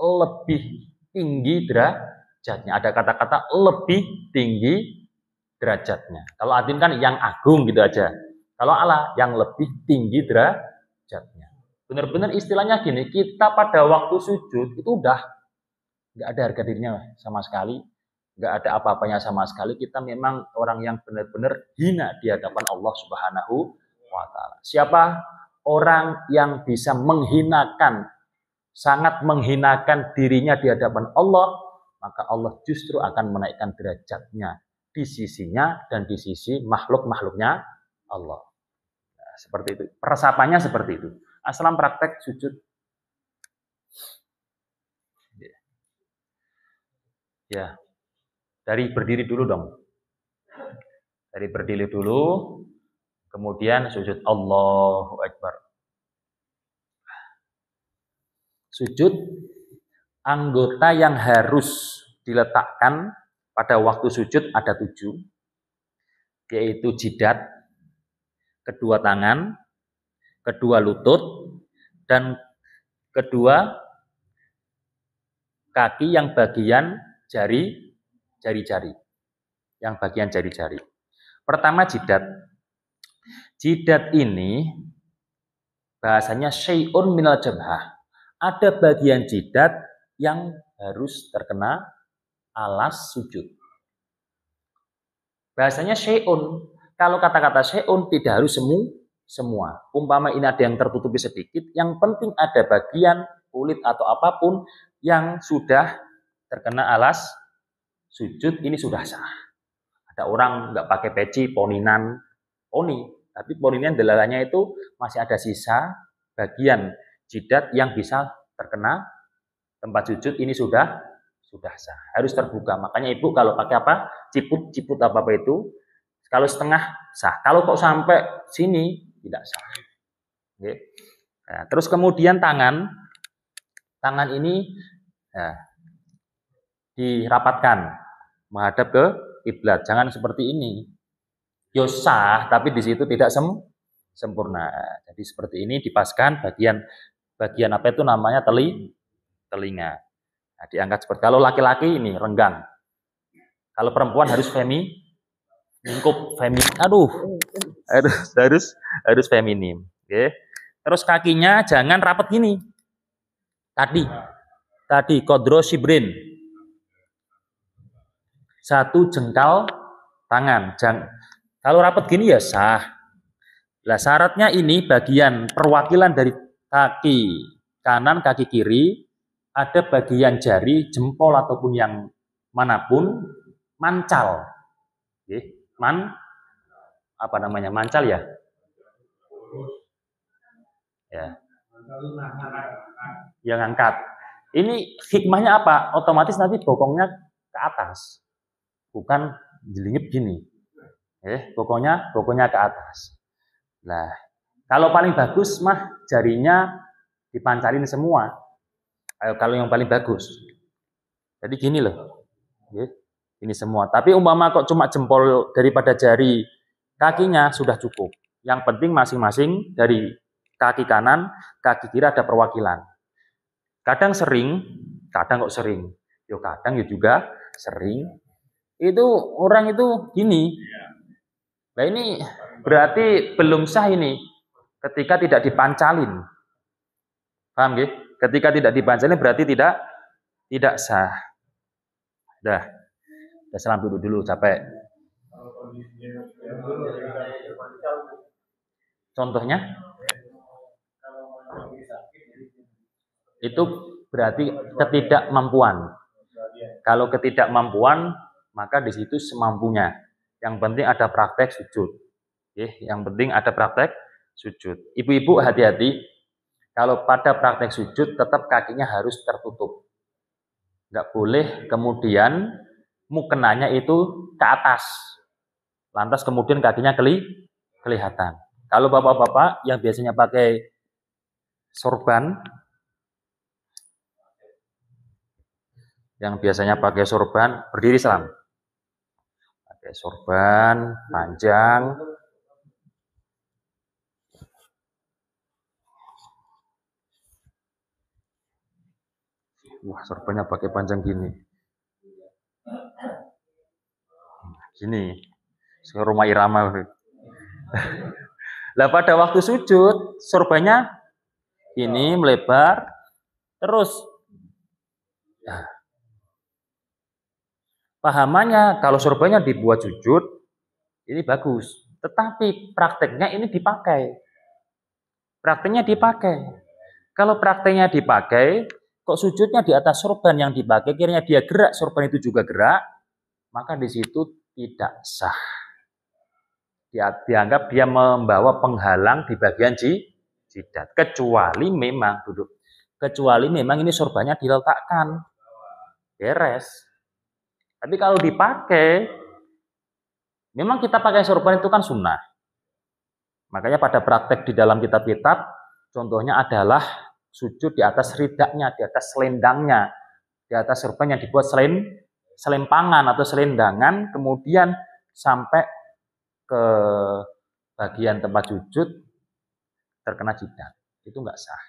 lebih tinggi derajatnya. Ada kata-kata lebih tinggi derajatnya. Kalau azim kan yang agung gitu aja. Kalau a'la yang lebih tinggi derajatnya. Benar-benar istilahnya gini, kita pada waktu sujud itu udah nggak ada harga dirinya sama sekali. Nggak ada apa-apanya sama sekali. Kita memang orang yang benar-benar hina di hadapan Allah Subhanahu wa ta'ala. Siapa orang yang bisa menghinakan, sangat menghinakan dirinya di hadapan Allah, maka Allah justru akan menaikkan derajatnya di sisinya dan di sisi makhluk-makhluknya Allah. Nah, seperti itu. Peresapannya seperti itu. Aslam praktek sujud. Ya. Dari berdiri dulu dong. Dari berdiri dulu, kemudian sujud Allahu Akbar. Sujud, anggota yang harus diletakkan pada waktu sujud ada 7, yaitu jidat, kedua tangan, kedua lutut, dan kedua kaki yang bagian jari-jari. Yang bagian jari-jari. Pertama jidat. Jidat ini bahasanya syai'un minal jabhah. Ada bagian jidat yang harus terkena alas sujud. Bahasanya syai'un. Kalau kata-kata syai'un tidak harus semua. Umpama ini ada yang tertutupi sedikit, yang penting ada bagian kulit atau apapun yang sudah terkena alas sujud, ini sudah sah. Ada orang nggak pakai peci, poninan, poni, tapi poninan delalanya itu masih ada sisa bagian jidat yang bisa terkena tempat sujud, ini sudah sah. Harus terbuka. Makanya ibu kalau pakai apa? Ciput apa itu, kalau setengah sah. Kalau kok sampai sini tidak sah. Oke. Nah, terus kemudian tangan ini dirapatkan menghadap ke kiblat. Jangan seperti ini. Yo sah, tapi di situ tidak sempurna. Jadi seperti ini dipaskan bagian apa itu namanya telinga. Nah, diangkat seperti kalau laki-laki ini renggang. Kalau perempuan harus lingkup feminim. Harus feminim. Oke. Terus kakinya jangan rapat gini. Tadi kodro shibrin. 1 jengkal tangan. Kalau rapat gini ya sah. Nah, syaratnya ini bagian perwakilan dari kaki kanan, kaki kiri, ada bagian jari, jempol ataupun yang manapun mancal. Oke. Mancal ya? Ya. Yang angkat. Ini hikmahnya apa? Otomatis nanti bokongnya ke atas. Bukan jelinyep gini. Bokongnya ke atas. Nah, kalau paling bagus mah jarinya dipancarin semua. Kalau yang paling bagus. Jadi gini loh. Ini semua. Tapi umpama kok cuma jempol daripada jari kakinya sudah cukup. Yang penting masing-masing dari kaki kanan, kaki kiri ada perwakilan. Kadang kok sering. Kadang juga sering. Itu orang itu gini. Nah ini berarti belum sah ini ketika tidak dipancalin. Paham nggih? Ketika tidak dipancalin berarti tidak sah. Dah salam dulu capek. Contohnya? Itu berarti ketidakmampuan. Kalau ketidakmampuan, maka di situ semampunya. Yang penting ada praktek sujud. Yang penting ada praktek sujud. Ibu-ibu hati-hati. Kalau pada praktek sujud tetap kakinya harus tertutup. Nggak boleh kemudian mukenanya itu ke atas. Lantas kemudian kakinya kelihatan. Kalau bapak-bapak yang biasanya pakai sorban, berdiri salam. Pakai sorban panjang. Wah, sorbannya pakai panjang gini. Gini. Rumah irama. Lah pada waktu sujud, sorbannya ini melebar terus. Nah, pahamannya kalau sorbannya dibuat sujud, ini bagus. Tetapi prakteknya ini dipakai. Kalau prakteknya dipakai, kok sujudnya di atas sorban yang dipakai, kiranya dia gerak, sorban itu juga gerak, maka di situ tidak sah. Dianggap dia membawa penghalang di bagian jidat. Kecuali memang ini sorbannya diletakkan. Beres. Tapi kalau dipakai, memang kita pakai sorban itu kan sunnah. Makanya pada praktek di dalam kitab-kitab, contohnya adalah sujud di atas ridaknya, di atas selendangnya, di atas sorban yang dibuat selempangan atau selendangan, kemudian sampai ke bagian tempat sujud terkena jidat. Itu enggak sah.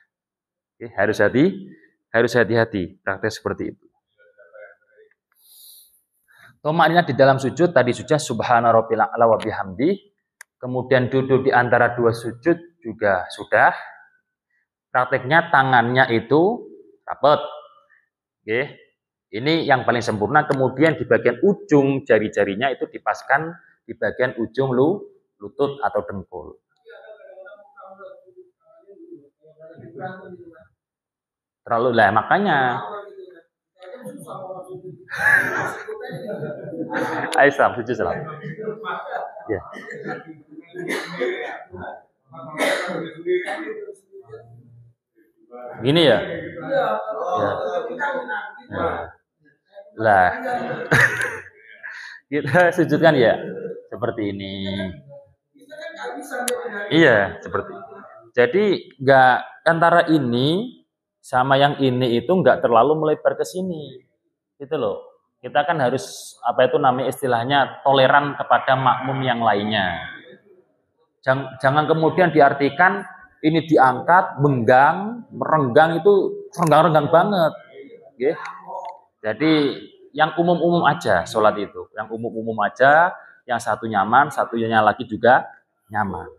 Oke, harus hati-hati praktek seperti itu. Tomaknya di dalam sujud tadi sudah subhana rabbil a'la wa bihamdi. Kemudian duduk di antara dua sujud juga sudah. Prakteknya tangannya itu rapat. Oke. Ini yang paling sempurna. Kemudian di bagian ujung jari-jarinya itu dipaskan di bagian ujung lutut atau dengkul. Terlalu lah makanya. Aisyah, sujud salam. Ya. Gini ya. Ya. Lah. Kita sujudkan ya seperti ini. Iya, seperti itu. Jadi enggak antara ini sama yang ini itu enggak terlalu melebar ke sini. Gitu loh. Kita kan harus istilahnya toleran kepada makmum yang lainnya. Jangan kemudian diartikan ini diangkat, merenggang itu renggang-renggang banget. Okay. Jadi yang umum-umum aja sholat itu. Yang umum-umum aja, yang satu nyaman, satunya lagi juga nyaman.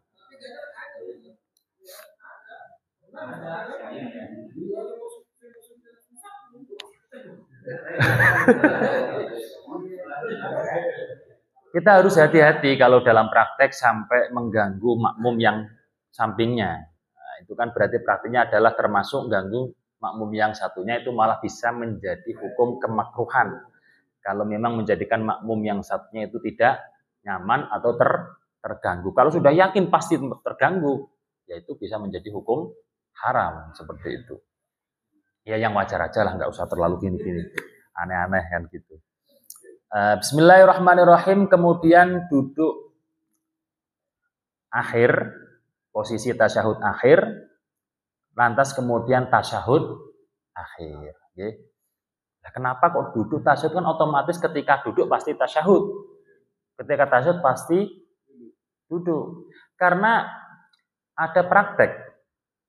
Kita harus hati-hati kalau dalam praktek sampai mengganggu makmum yang sampingnya. Nah, itu kan berarti praktiknya adalah termasuk mengganggu makmum yang satunya, itu malah bisa menjadi hukum kemakruhan. Kalau memang menjadikan makmum yang satunya itu tidak nyaman atau terganggu. Kalau sudah yakin pasti terganggu, ya itu bisa menjadi hukum haram seperti itu. Ya yang wajar aja lah, nggak usah terlalu gini-gini aneh-aneh kan gitu. Bismillahirrahmanirrahim. Kemudian duduk akhir, posisi tasyahud akhir, lantas kemudian tasyahud akhir. Okay. Nah, kenapa kok duduk tasyahud? Kan otomatis ketika duduk pasti tasyahud. Ketika tasyahud pasti duduk. Karena ada praktek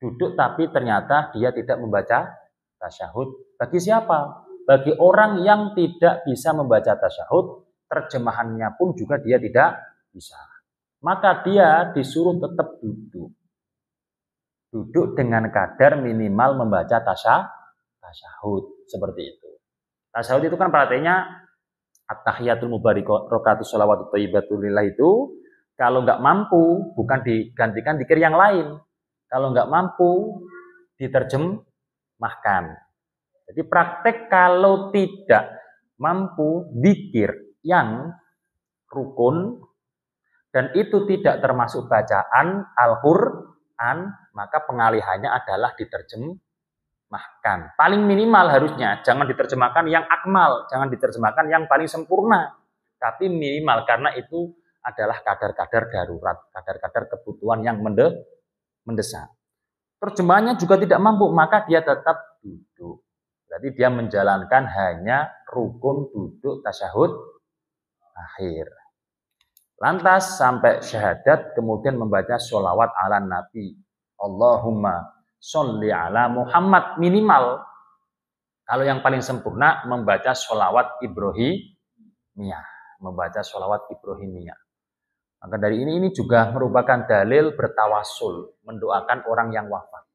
duduk tapi ternyata dia tidak membaca tasyahud. Bagi siapa? Bagi orang yang tidak bisa membaca tasyahud, terjemahannya pun juga dia tidak bisa. Maka dia disuruh tetap duduk. Duduk dengan kadar minimal membaca tasyahud. Seperti itu. Tasyahud itu kan prakteknya at-tahiyatul mubarakatuh sholawatut thayyibatul lillah itu. Kalau nggak mampu, bukan digantikan dzikir yang lain. Kalau nggak mampu, terjemahkan. Jadi praktek kalau tidak mampu zikir yang rukun dan itu tidak termasuk bacaan Al-Quran, maka pengalihannya adalah diterjemahkan. Paling minimal harusnya, jangan diterjemahkan yang akmal, jangan diterjemahkan yang paling sempurna. Tapi minimal, karena itu adalah kadar-kadar darurat, kadar-kadar kebutuhan yang mendesak. Terjemahannya juga tidak mampu, maka dia tetap duduk. Berarti dia menjalankan hanya rukun duduk tasyahud akhir. Lantas sampai syahadat, kemudian membaca sholawat ala Nabi. Allahumma sholli ala Muhammad, minimal. Kalau yang paling sempurna, membaca sholawat Ibrahimiyah. Membaca sholawat Ibrahimiyah. Maka dari ini juga merupakan dalil bertawasul, mendoakan orang yang wafat.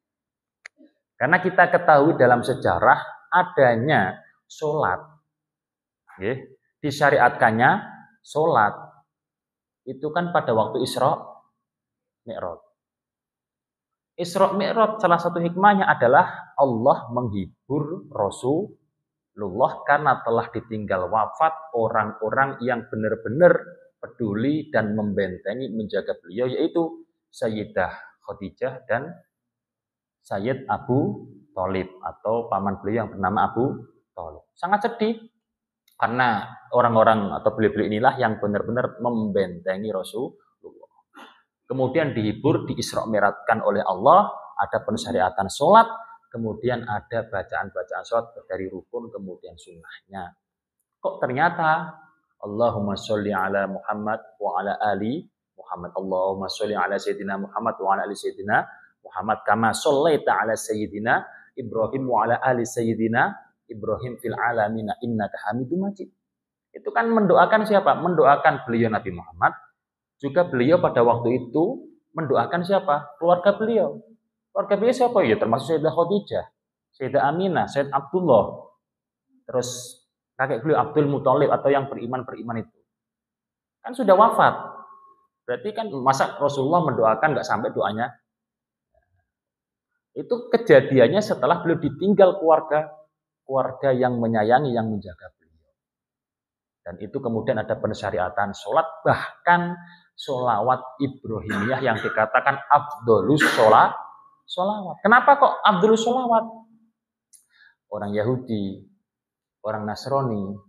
Karena kita ketahui dalam sejarah adanya sholat, disyariatkannya sholat, itu kan pada waktu Isra Mi'raj. Isra Mi'raj salah satu hikmahnya adalah Allah menghibur Rasulullah karena telah ditinggal wafat orang-orang yang benar-benar peduli dan membentengi, menjaga beliau, yaitu Sayyidah Khadijah dan Sayyid Abu Thalib atau paman beliau yang bernama Abu Thalib. Sangat sedih karena orang-orang atau beliau-beliau inilah yang benar-benar membentengi Rasulullah. Kemudian dihibur, diisra mi'rajkan oleh Allah, ada pensyariatan sholat, kemudian ada bacaan-bacaan sholat dari rukun, kemudian sunnahnya. Kok ternyata Allahumma sholli ala Muhammad wa ala ali Muhammad. Allahumma sholli ala Sayyidina Muhammad wa ala ali Sayyidina Muhammad. Kama shollaita ala Sayyidina Ibrahim wa ala ali Sayyidina Ibrahim fil alamina innaka hamidum majid. Itu kan mendoakan siapa? Mendoakan beliau Nabi Muhammad. Juga beliau pada waktu itu mendoakan siapa? Keluarga beliau. Keluarga beliau siapa? Ya termasuk Sayyidah Khadijah, Sayyidah Aminah, Sayyid Abdullah. Terus kakek beliau Abdul Muthalib atau yang beriman itu. Kan sudah wafat. Berarti kan masa Rasulullah mendoakan nggak sampai doanya? Itu kejadiannya setelah beliau ditinggal keluarga yang menyayangi, yang menjaga beliau. Dan itu kemudian ada pensyariatan sholat, bahkan sholawat Ibrahimiyah yang dikatakan afdolus sholawat. Kenapa kok afdolus sholawat? Orang Yahudi, orang Nasrani,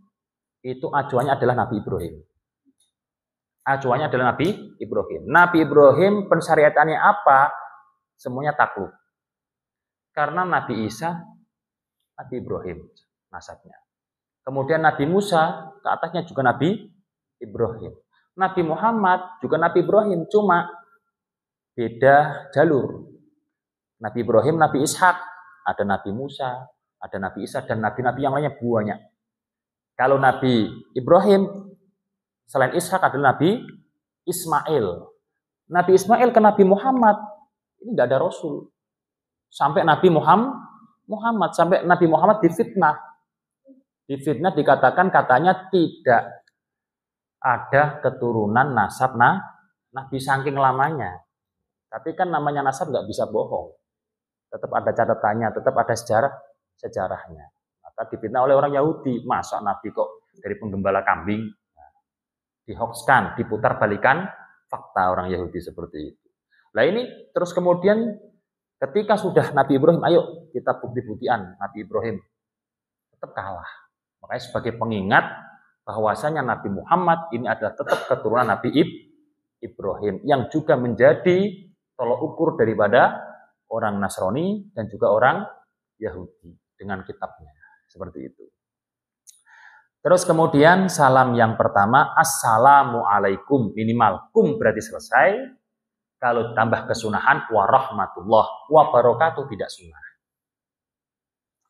itu acuannya adalah Nabi Ibrahim. Acuannya adalah Nabi Ibrahim. Nabi Ibrahim pensyariatannya apa? Semuanya takluk. Karena Nabi Isa, Nabi Ibrahim nasabnya. Kemudian Nabi Musa, ke atasnya juga Nabi Ibrahim. Nabi Muhammad juga Nabi Ibrahim, cuma beda jalur. Nabi Ibrahim, Nabi Ishak, ada Nabi Musa, ada Nabi Isa, dan nabi-nabi yang lainnya banyak. Kalau Nabi Ibrahim, selain Ishak adalah Nabi Ismail. Nabi Ismail ke Nabi Muhammad, ini nggak ada Rasul. Sampai Nabi Muhammad, sampai Nabi Muhammad difitnah. Difitnah dikatakan katanya tidak ada keturunan nasab Nabi saking lamanya. Tapi kan namanya nasab nggak bisa bohong. Tetap ada catatannya, tetap ada sejarahnya. Maka difitnah oleh orang Yahudi. Masa Nabi kok dari penggembala kambing? Dihoaxkan, diputar balikan fakta orang Yahudi seperti itu. Nah ini terus kemudian ketika sudah Nabi Ibrahim, ayo kita bukti-buktian Nabi Ibrahim tetap kalah. Makanya sebagai pengingat bahwasanya Nabi Muhammad ini adalah tetap keturunan Nabi Ibrahim yang juga menjadi tolok ukur daripada orang Nasrani dan juga orang Yahudi dengan kitabnya. Seperti itu. Terus kemudian salam yang pertama, Assalamualaikum, minimal. Kum berarti selesai. Kalau tambah kesunahan, warahmatullah. Wabarakatuh tidak sunnah.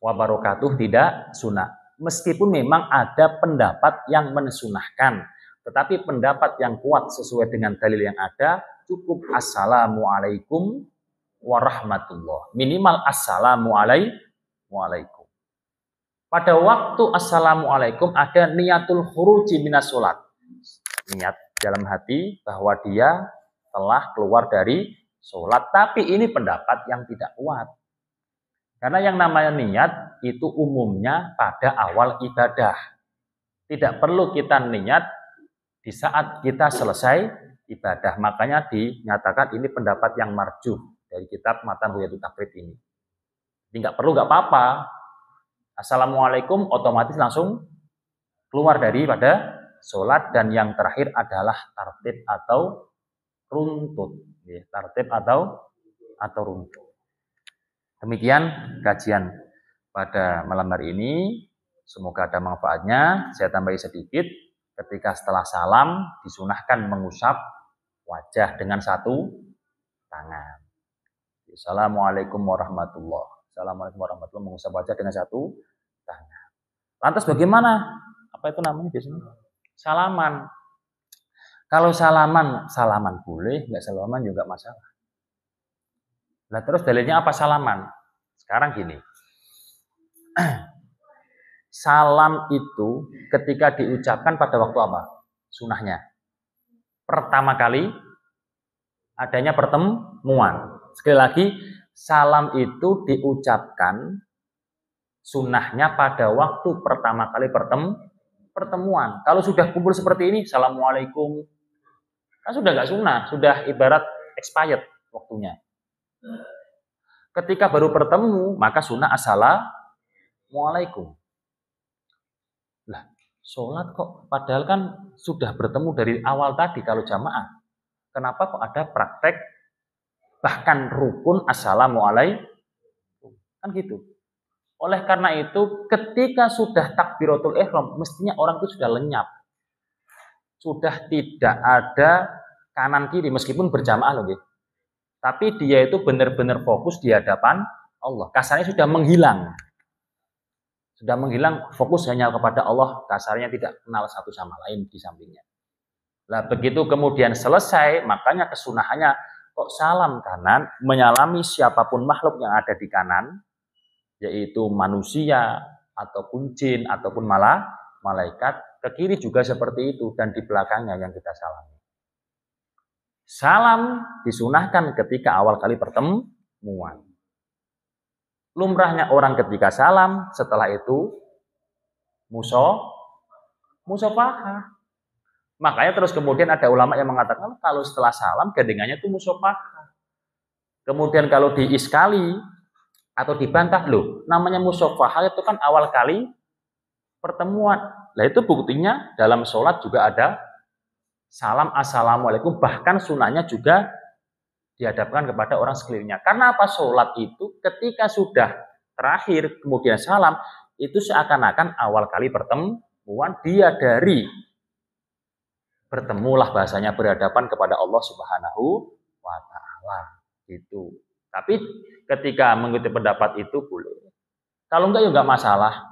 Wabarakatuh tidak sunnah. Meskipun memang ada pendapat yang mensunahkan. Tetapi pendapat yang kuat sesuai dengan dalil yang ada, cukup Assalamualaikum warahmatullah. Minimal Assalamualaikum. Pada waktu Assalamualaikum ada niatul khuruji minas sholat. Niat dalam hati bahwa dia telah keluar dari sholat. Tapi ini pendapat yang tidak kuat. Karena yang namanya niat itu umumnya pada awal ibadah. Tidak perlu kita niat di saat kita selesai ibadah. Makanya dinyatakan ini pendapat yang marjuh dari kitab Matan Ruyatul Takrib ini. Jadi nggak perlu, nggak apa-apa. Assalamualaikum otomatis langsung keluar daripada sholat, dan yang terakhir adalah tartib atau runtut. Tartib atau runtut. Demikian kajian pada malam hari ini. Semoga ada manfaatnya. Saya tambahi sedikit. Ketika setelah salam disunahkan mengusap wajah dengan satu tangan. Assalamualaikum warahmatullahi wabarakatuh. Assalamualaikum warahmatullahi wabarakatuh. Mengusap wajah dengan satu tangan. Lantas bagaimana? Apa itu namanya biasanya? Salaman. Kalau salaman boleh, nggak salaman juga masalah. Nah terus dalilnya apa salaman? Sekarang gini. Salam itu ketika diucapkan pada waktu apa? Sunahnya. Pertama kali adanya pertemuan. Sekali lagi, salam itu diucapkan sunahnya pada waktu pertama kali pertemuan. Kalau sudah kumpul seperti ini, Assalamualaikum, kan sudah nggak sunnah, sudah ibarat expired waktunya. Ketika baru bertemu, maka sunnah Assalamualaikum. Lah, sholat kok, padahal kan sudah bertemu dari awal tadi kalau jamaah. Kenapa kok ada praktek bahkan rukun Assalamualaikum? Kan gitu. Oleh karena itu, ketika sudah takbiratul ihram, mestinya orang itu sudah lenyap. Sudah tidak ada kanan kiri, meskipun berjamaah loh. Gitu. Tapi dia itu benar-benar fokus di hadapan Allah. Kasarnya sudah menghilang. Sudah menghilang, fokus hanya kepada Allah. Kasarnya tidak kenal satu sama lain di sampingnya. Nah, begitu kemudian selesai, makanya kesunahannya kok salam kanan, menyalami siapapun makhluk yang ada di kanan, yaitu manusia, ataupun jin, ataupun malaikat. Ke kiri juga seperti itu, dan di belakangnya yang kita salami. Salam disunahkan ketika awal kali pertemuan. Lumrahnya orang ketika salam, setelah itu musafahah. Makanya terus kemudian ada ulama yang mengatakan kalau setelah salam gandengannya itu musafahah. Kemudian kalau diiskali atau dibantah, loh, namanya musafahah itu kan awal kali pertemuan. Nah itu buktinya dalam sholat juga ada salam assalamualaikum, bahkan sunahnya juga dihadapkan kepada orang sekelilingnya. Karena apa? Sholat itu ketika sudah terakhir kemudian salam, itu seakan-akan awal kali pertemuan, dia dari bertemulah bahasanya berhadapan kepada Allah Subhanahu wa Ta'ala. Gitu. Tapi ketika mengikuti pendapat itu boleh. Kalau enggak ya enggak masalah.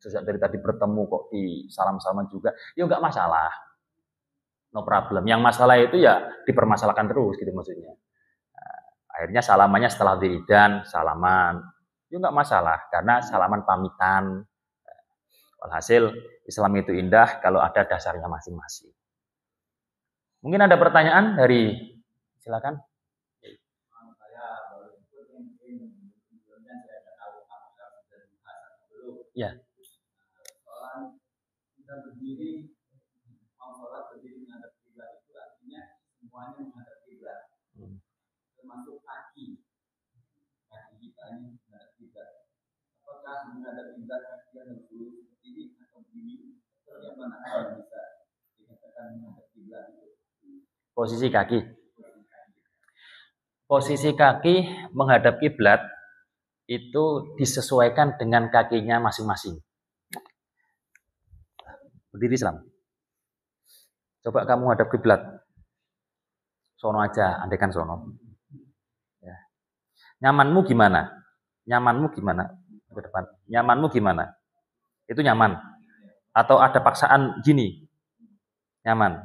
Sejak dari tadi bertemu kok di salam-salaman juga, ya enggak masalah. No problem. Yang masalah itu ya dipermasalahkan terus gitu maksudnya. Nah, akhirnya salamannya setelah wiridan, salaman. Ya enggak masalah karena salaman pamitan. Walhasil Islam itu indah kalau ada dasarnya masing-masing. Mungkin ada pertanyaan dari, silakan. Ya. Kita berdiri, sholat berdiri menghadap kiblat itu artinya semuanya menghadap kiblat, termasuk kaki kita ini menghadap kiblat. Apakah menghadap kiblat kaki harus lurus seperti ini atau begini? Seperti apa yang bisa dikatakan menghadap kiblat itu? Posisi kaki menghadap kiblat itu disesuaikan dengan kakinya masing-masing. Berdiri Islam. Coba kamu hadap kiblat. Sono aja, andaikan sono. Ya. Nyamanmu gimana? Ke depan. Nyamanmu gimana? Itu nyaman. Atau ada paksaan gini? Nyaman.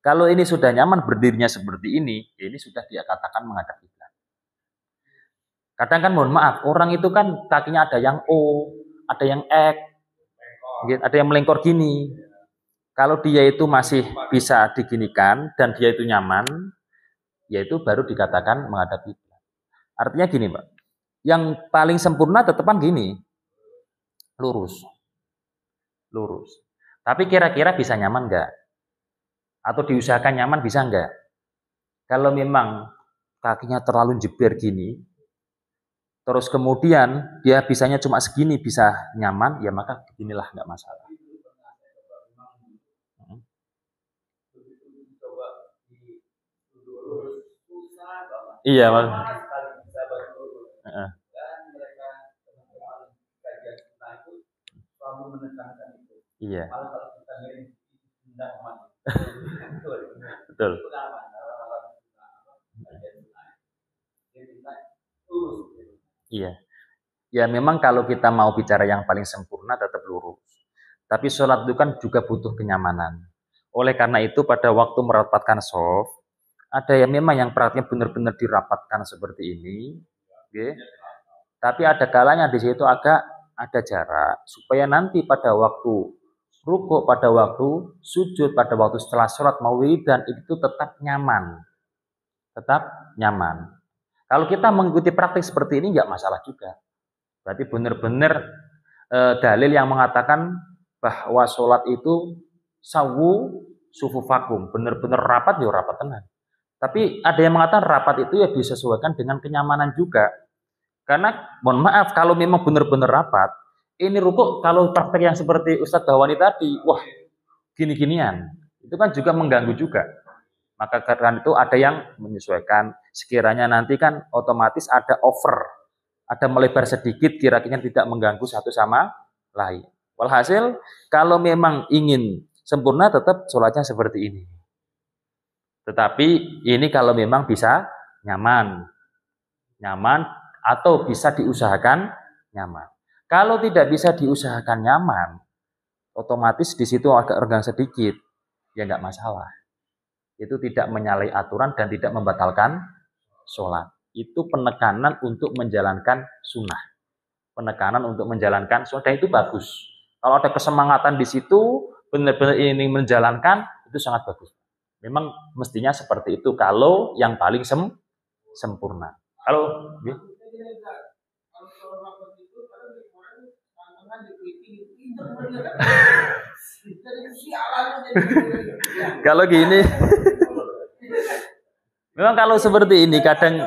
Kalau ini sudah nyaman berdirinya seperti ini sudah dia katakan menghadap kiblat. Kadang kan mohon maaf, orang itu kan kakinya ada yang O, ada yang X, ada yang melengkor gini. Kalau dia itu masih bisa diginikan dan dia itu nyaman, yaitu baru dikatakan menghadap kiblat. Artinya gini, Pak. Yang paling sempurna tetepan gini. Lurus. Lurus. Tapi kira-kira bisa nyaman nggak? Atau diusahakan nyaman bisa nggak? Kalau memang kakinya terlalu jeber gini, terus kemudian dia bisanya cuma segini bisa nyaman, ya maka beginilah nggak masalah. Iya, Mas. Iya. Betul. Iya. Ya memang kalau kita mau bicara yang paling sempurna tetap lurus. Tapi sholat itu kan juga butuh kenyamanan. Oleh karena itu pada waktu merapatkan soft, ada yang memang yang perhatian benar-benar dirapatkan seperti ini. Okay. Tapi ada kalanya di situ agak ada jarak. Supaya nanti pada waktu rukuk, pada waktu sujud, pada waktu setelah sholat mau wiridan itu tetap nyaman. Tetap nyaman. Kalau kita mengikuti praktik seperti ini nggak masalah juga. Berarti benar-benar dalil yang mengatakan bahwa sholat itu sawu sufufakum, benar-benar rapat ya rapat tenang. Tapi ada yang mengatakan rapat itu ya disesuaikan dengan kenyamanan juga. Karena mohon maaf kalau memang benar-benar rapat, ini rukuk kalau praktek yang seperti Ustadz Dawani tadi, wah gini-ginian, itu kan juga mengganggu juga. Maka karena itu ada yang menyesuaikan. Sekiranya nanti kan otomatis ada over, ada melebar sedikit, kira-kira tidak mengganggu satu sama lain. Walhasil, kalau memang ingin sempurna tetap sholatnya seperti ini. Tetapi ini kalau memang bisa nyaman atau bisa diusahakan nyaman. Kalau tidak bisa diusahakan nyaman, otomatis di situ agak renggang sedikit, ya nggak masalah. Itu tidak menyalahi aturan dan tidak membatalkan sholat. Itu penekanan untuk menjalankan sunnah. Penekanan untuk menjalankan sunnah, dan itu bagus. Kalau ada kesemangatan di situ, benar-benar ini menjalankan, itu sangat bagus. Memang mestinya seperti itu kalau yang paling sempurna. Kalau kalau gini, memang kalau seperti ini kadang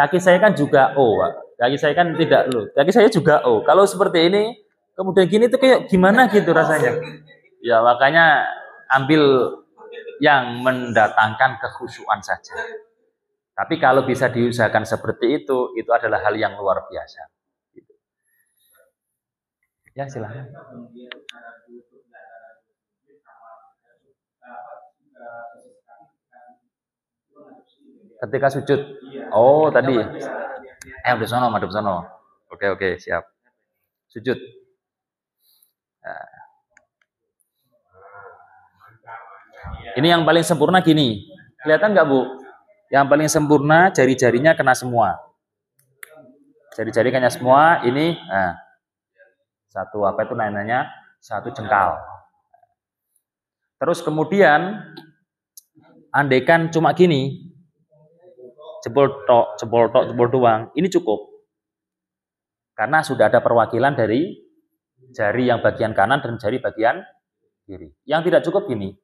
kaki saya kan juga O, kaki saya kan tidak loh, kaki saya juga O. Kalau seperti ini, kemudian gini tuh kayak gimana gitu rasanya. Ya makanya ambil yang mendatangkan kekhusyuan saja. Tapi kalau bisa diusahakan seperti itu adalah hal yang luar biasa. Ya silahkan. Ketika sujud. Oh tadi. Udah sono, madep sono. Oke, siap. Sujud. Nah. Ini yang paling sempurna gini. Kelihatan nggak Bu? Yang paling sempurna jari-jarinya kena semua. Jari-jari kena semua. Ini, nah, satu apa itu namanya? Satu jengkal. Terus kemudian, andaikan cuma gini, jempol doang, ini cukup. Karena sudah ada perwakilan dari jari yang bagian kanan dan jari bagian kiri. Yang tidak cukup gini.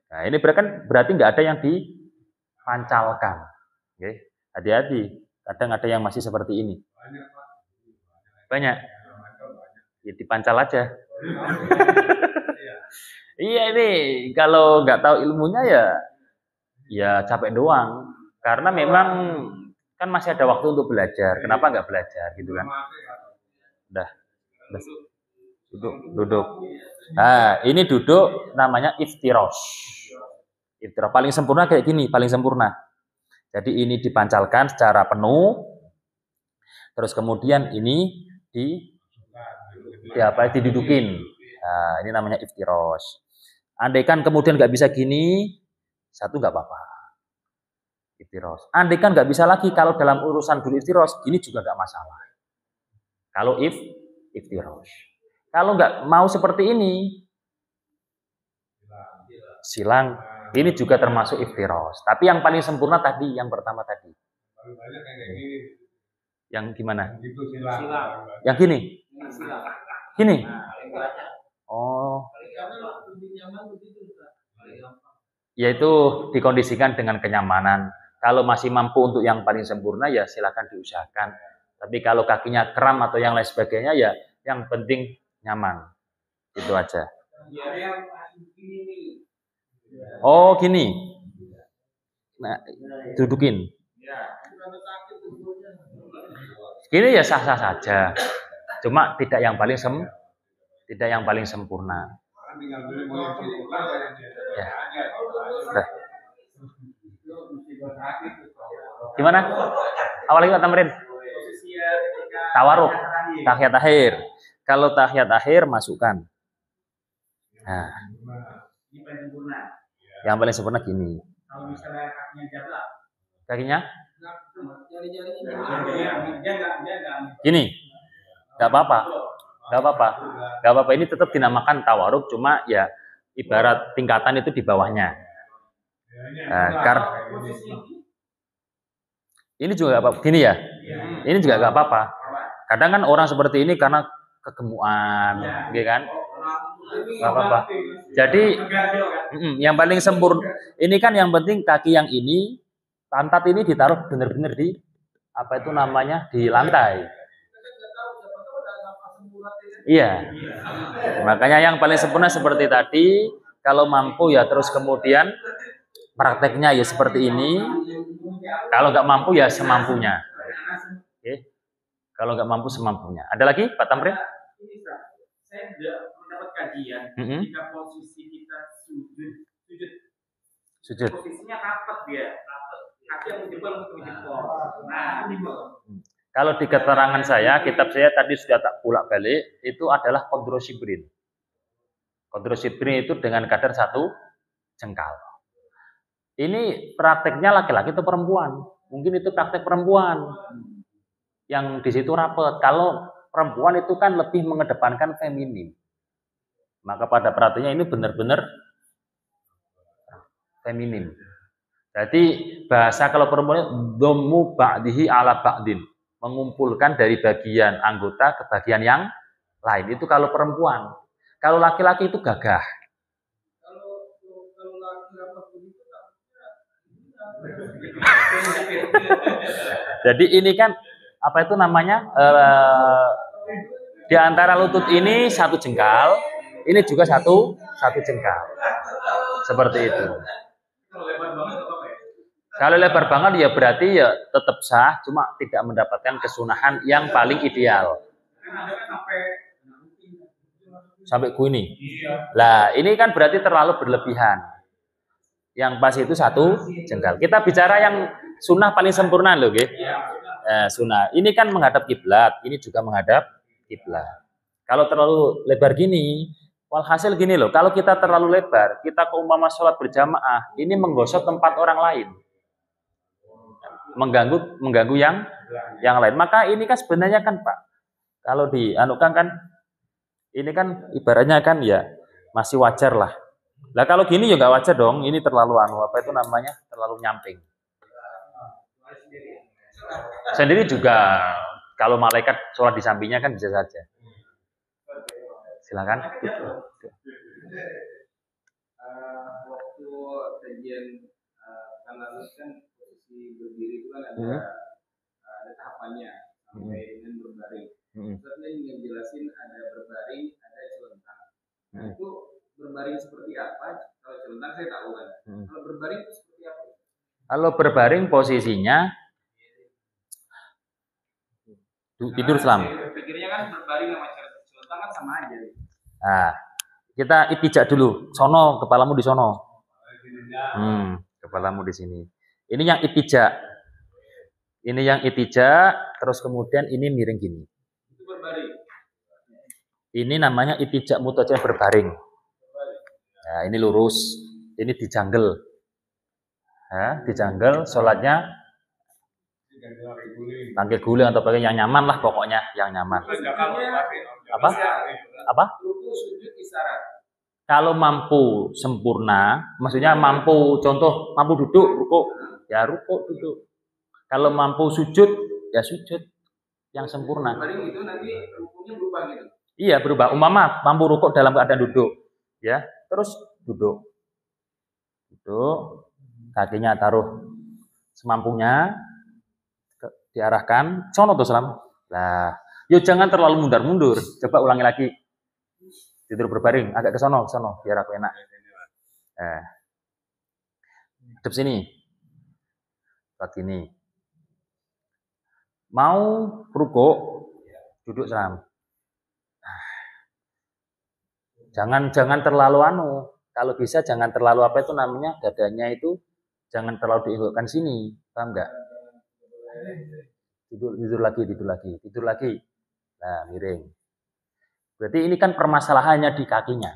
Nah, ini berarti nggak ada yang dipancalkan. Oke, hati-hati. Kadang ada yang masih seperti ini. Banyak. Ya, dipancal aja. Iya ini kalau nggak tahu ilmunya ya capek doang. Karena memang kan masih ada waktu untuk belajar. Kenapa nggak belajar gitu kan? Udah. Duduk. Nah, ini duduk namanya iftirosh. Iftirosh paling sempurna kayak gini, paling sempurna. Jadi ini dipancalkan secara penuh. Terus kemudian ini didudukin. Nah, ini namanya iftirosh. Andaikan kemudian nggak bisa gini, satu nggak apa-apa. Iftirosh. Andaikan nggak bisa lagi, kalau dalam urusan dulu iftirosh, gini juga nggak masalah. Kalau iftirosh. Kalau nggak mau seperti ini, silang Ini juga termasuk iftiros. Tapi yang paling sempurna tadi, yang pertama tadi. Yang gimana? Yang gini? Gini? Oh. Yaitu dikondisikan dengan kenyamanan. Kalau masih mampu untuk yang paling sempurna, ya silakan diusahakan. Tapi kalau kakinya kram atau yang lain sebagainya, ya yang penting nyaman. Itu aja. Oh, gini. Nah, dudukin. Gini ya sah-sah saja. Cuma tidak yang paling sempurna. Ya. Udah. Gimana? Awalnya tamrin. Tawaruk, tahiyat akhir. Kalau tahiyat akhir masukkan. Nah. Yang paling sempurna gini. Kalau misalnya kakinya jabla. Kakinya? Gini. Gak apa-apa. Ini tetap dinamakan tawaruk, cuma ya ibarat tingkatan itu di bawahnya. Ini juga gak apa-apa. Gini ya. Ini juga gak apa-apa. Kadang kan orang seperti ini karena kegemukan, gitu kan? Gak apa-apa. Jadi yang paling sempurna ini kan yang penting kaki yang ini, pantat ini ditaruh benar-benar di apa itu namanya di lantai. Iya. Makanya yang paling sempurna seperti tadi, kalau mampu ya terus kemudian prakteknya ya seperti ini. Kalau nggak mampu ya semampunya. Oke. Kalau nggak mampu semampunya. Ada lagi Pak Tamrin? Saya tidak mendapat kajian jika posisi kita sujud. Posisinya rapat dia, kaki yang menjebol. Nah, itu. Kalau di keterangan saya, kitab saya tadi sudah tak pulak balik, itu adalah kodrosibrin. Kodrosibrin itu dengan kadar 1 jengkal. Ini prakteknya laki-laki atau perempuan? Mungkin itu praktek perempuan. Yang di situ rapat. Kalau perempuan itu kan lebih mengedepankan feminim. Maka pada prakteknya ini benar-benar feminim. Jadi bahasa kalau perempuan dhammu ba'dihi ala ba'din. Mengumpulkan dari bagian anggota ke bagian yang lain. Itu kalau perempuan. Kalau laki-laki itu gagah. Jadi ini kan apa itu namanya? Di antara lutut ini 1 jengkal, ini juga satu jengkal. Seperti itu. Kalau lebar banget ya berarti ya tetap sah, cuma tidak mendapatkan kesunahan yang paling ideal. Sampai gini. Lah, ini kan berarti terlalu berlebihan. Yang pas itu 1 jengkal. Kita bicara yang sunnah paling sempurna loh, gitu. Sunnah. Ini kan menghadap kiblat, ini juga menghadap kiblat. Kalau terlalu lebar gini, walhasil gini loh, kalau kita terlalu lebar, kita keumpama sholat berjamaah, ini menggosok tempat orang lain. Mengganggu yang lain. Maka ini kan sebenarnya kan Pak, kalau dianukan kan ini kan ibaratnya kan ya masih wajar lah. Lah kalau gini ya nggak wajar dong. Ini terlalu apa itu namanya? Terlalu nyamping. Sendiri juga kalau malaikat sholat di sampingnya kan bisa saja. Silakan. Waktu kajian analis kan posisi berdiri itu kan ada tahapannya sampai dengan berbaring. Sebenarnya yang jelasin ada berbaring, ada celentang. Nah, itu berbaring seperti apa? Kalau celentang saya tahu kan. Kalau berbaring itu seperti apa? Kalau berbaring posisinya tidur selam. Pikirnya kan berbaring sama celentang kan sama aja. Nah, kita itijak dulu. Sono, kepalamu di sono. Kepalamu di sini. Ini yang itijak. Ini yang itijak, terus kemudian ini miring gini. Itu berbaring. Ini namanya itijak mutajah berbaring. Nah, ini lurus. Ini dijanggel. Dijanggel, sholatnya tangkil guling atau pakai yang nyaman lah pokoknya, yang nyaman. Apa? Ruku sujud isyarat. Kalau mampu sempurna, maksudnya mampu, contoh mampu duduk, rukuk, ya rukuk duduk. Kalau mampu sujud, ya sujud yang sempurna. Paling itu nanti rukuknya berubah gitu. Iya berubah. Umpama mampu rukuk dalam keadaan duduk, ya terus duduk, kakinya taruh semampunya, diarahkan, sono tuh selam. Nah, yuk jangan terlalu mundur-mundur. Coba ulangi lagi. Tidur berbaring, agak ke sono, biar aku enak. Hadap sini. Begini. Mau rukuk, duduk selam. Jangan terlalu kalau bisa jangan terlalu apa itu namanya, dadanya itu jangan terlalu diinggukkan sini, paham enggak? Tidur lagi. Nah, miring. Berarti ini kan permasalahannya di kakinya.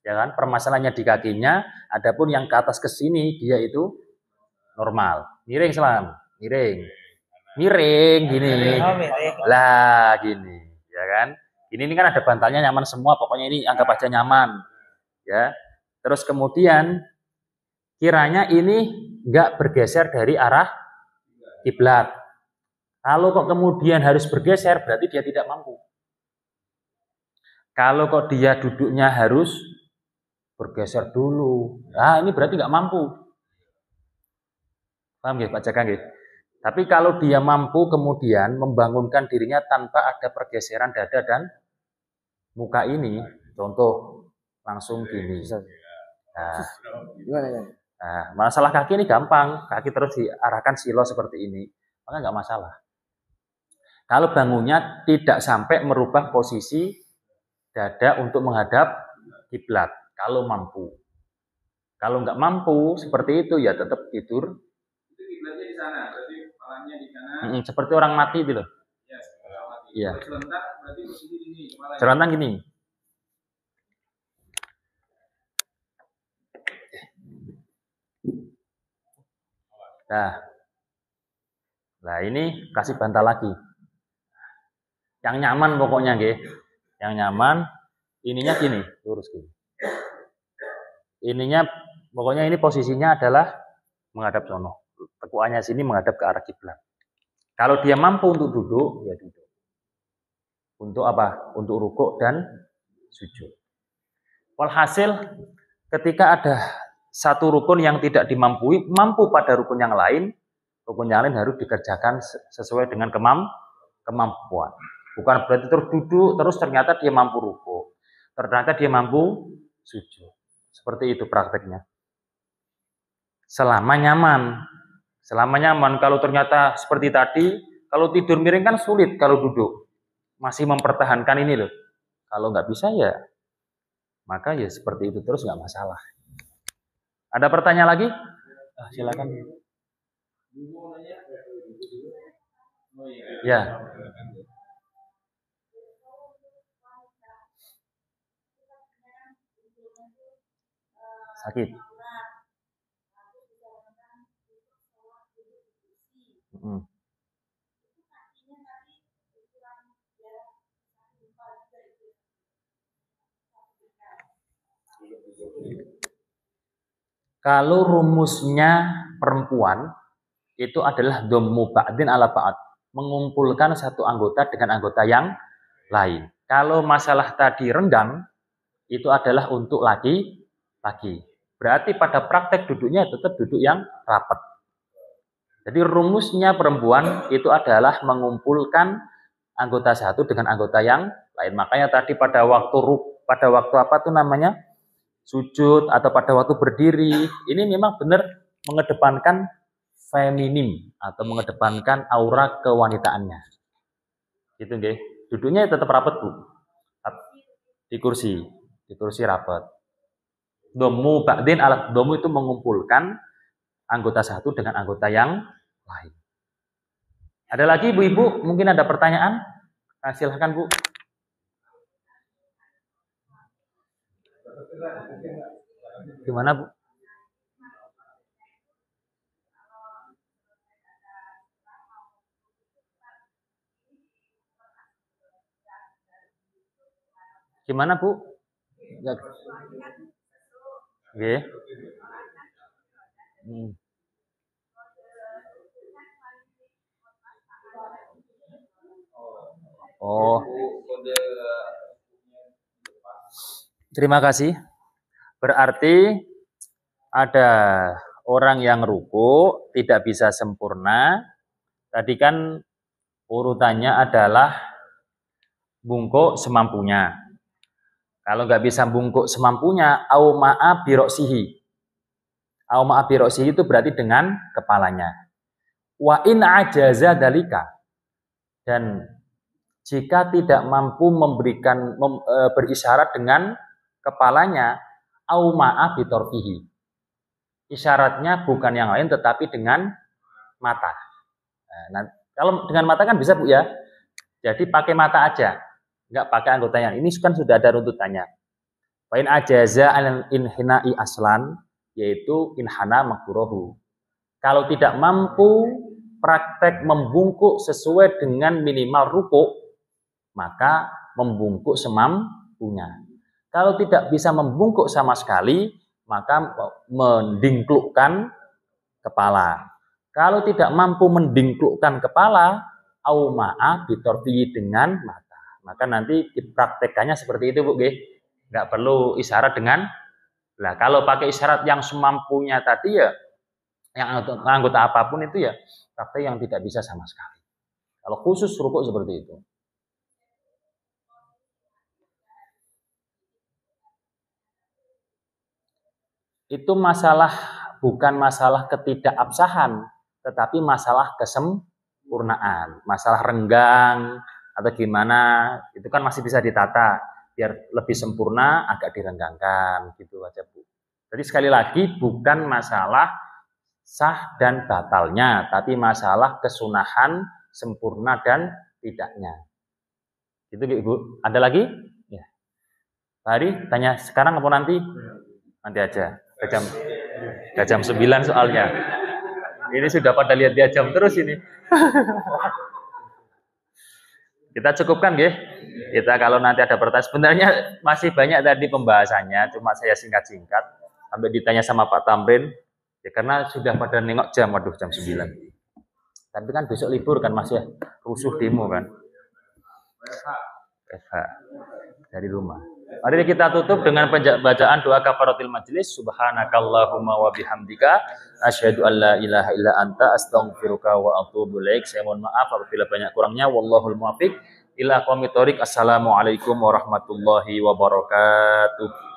Ya kan? Permasalahannya di kakinya, adapun yang ke atas ke sini dia itu normal. Miring selam, miring. Miring gini. Lah, gini, ya kan? Ini kan ada bantalnya nyaman semua, pokoknya ini anggap aja nyaman. Ya. Terus kemudian kiranya ini enggak bergeser dari arah kiblat. Kalau kok kemudian harus bergeser, berarti dia tidak mampu. Kalau kok dia duduknya harus bergeser dulu, nah ini berarti nggak mampu. Paham ya Pak Jaka? Tapi kalau dia mampu kemudian membangunkan dirinya tanpa ada pergeseran dada dan muka ini, contoh langsung gini. Nah, masalah kaki ini gampang, kaki terus diarahkan silo seperti ini, maka nggak masalah. Kalau bangunnya tidak sampai merubah posisi dada untuk menghadap kiblat, kalau mampu. Kalau nggak mampu seperti itu ya tetap tidur. Itu kiblatnya di sana, berarti kepalanya di kanan. Seperti orang mati itu loh. Ya, orang mati. Iya. Celentang berarti posisi gini, kepalanya. Celentang gini. Nah ini kasih bantal lagi. Yang nyaman pokoknya nggih. Yang nyaman ininya gini, lurus gini. Ininya pokoknya ini posisinya adalah menghadap sono. Tekuannya sini menghadap ke arah kiblat. Kalau dia mampu untuk duduk, ya duduk. Untuk apa? Untuk rukuk dan sujud. Walhasil ketika ada satu rukun yang tidak dimampui, mampu pada rukun yang lain harus dikerjakan sesuai dengan kemampuan. Bukan berarti terus duduk, terus ternyata dia mampu rukuk. Ternyata dia mampu sujud. Seperti itu prakteknya. Selama nyaman. Kalau ternyata seperti tadi, kalau tidur miring kan sulit kalau duduk. Masih mempertahankan ini loh. Kalau nggak bisa ya, maka ya seperti itu terus nggak masalah. Ada pertanyaan lagi? Silakan. Ya. Sakit. Kalau rumusnya perempuan itu adalah dhammu ba'din ala ba'd, mengumpulkan satu anggota dengan anggota yang lain. Kalau masalah tadi renggang itu adalah untuk laki-laki. Berarti pada praktek duduknya tetap duduk yang rapat. Jadi rumusnya perempuan itu adalah mengumpulkan anggota satu dengan anggota yang lain. Makanya tadi pada waktu apa tuh namanya? Sujud atau pada waktu berdiri, ini memang benar mengedepankan feminim atau mengedepankan aura kewanitaannya. Gitu nggih. Duduknya tetap rapat, Bu. Di kursi rapat. Dhammu ba'din ala dhammu itu mengumpulkan anggota satu dengan anggota yang lain. Ada lagi ibu-ibu? Mungkin ada pertanyaan? Nah, silahkan Bu. Gimana Bu? Gimana Bu? Nggih. Oh. Terima kasih. Berarti ada orang yang ruku tidak bisa sempurna. Tadi kan urutannya adalah bungkuk semampunya. Kalau nggak bisa bungkuk semampunya, au ma'a biroksihi. Au ma'a biroksihi itu berarti dengan kepalanya. Wa in ajaza dalika. Dan jika tidak mampu memberikan berisyarat dengan kepalanya, au ma'a bitorfihi. Isyaratnya bukan yang lain tetapi dengan mata. Nah, kalau dengan mata kan bisa Bu ya. Jadi pakai mata aja, nggak pakai anggotanya. Ini kan sudah ada runtutannya. Pain ajaza al inhina'i aslan, yaitu inhana makruhu. Kalau tidak mampu praktek membungkuk sesuai dengan minimal ruku, maka membungkuk semampunya. Kalau tidak bisa membungkuk sama sekali, maka mendingklukkan kepala. Kalau tidak mampu mendingklukkan kepala, au ma'a bitorfihi dengan mata. Maka nanti dipraktekannya seperti itu Bu. Nggak perlu isyarat dengan. Nah, kalau pakai isyarat yang semampunya tadi ya, yang anggota apapun itu ya, praktek yang tidak bisa sama sekali. Kalau khusus rukuk seperti itu. Itu bukan masalah ketidakabsahan, tetapi masalah kesempurnaan, masalah renggang atau gimana, itu kan masih bisa ditata biar lebih sempurna, agak direnggangkan gitu aja Bu. Jadi sekali lagi bukan masalah sah dan batalnya, tapi masalah kesunahan sempurna dan tidaknya. Itu Bu. Ada lagi? Ya. Pak Hari, tanya sekarang apa nanti? Nanti aja. Jam 9 soalnya. Ini sudah pada lihat dia jam terus ini. Kita cukupkan ya. Kita kalau nanti ada pertanyaan, sebenarnya masih banyak tadi pembahasannya, cuma saya singkat-singkat sampai ditanya sama Pak Tamrin. Ya karena sudah pada nengok jam, waduh jam 9. Tapi kan besok libur kan Mas ya, rusuh demo kan. Dari rumah. Mari kita tutup dengan bacaan doa kafaratil majelis. Subhanakallahumma wa bihamdika asyhadu an la ilaha illa anta astaghfiruka wa atubu ilaik. Saya mohon maaf apabila banyak kurangnya. Wallahul muwaffiq ila aqwamit thoriq. Assalamualaikum warahmatullahi wabarakatuh.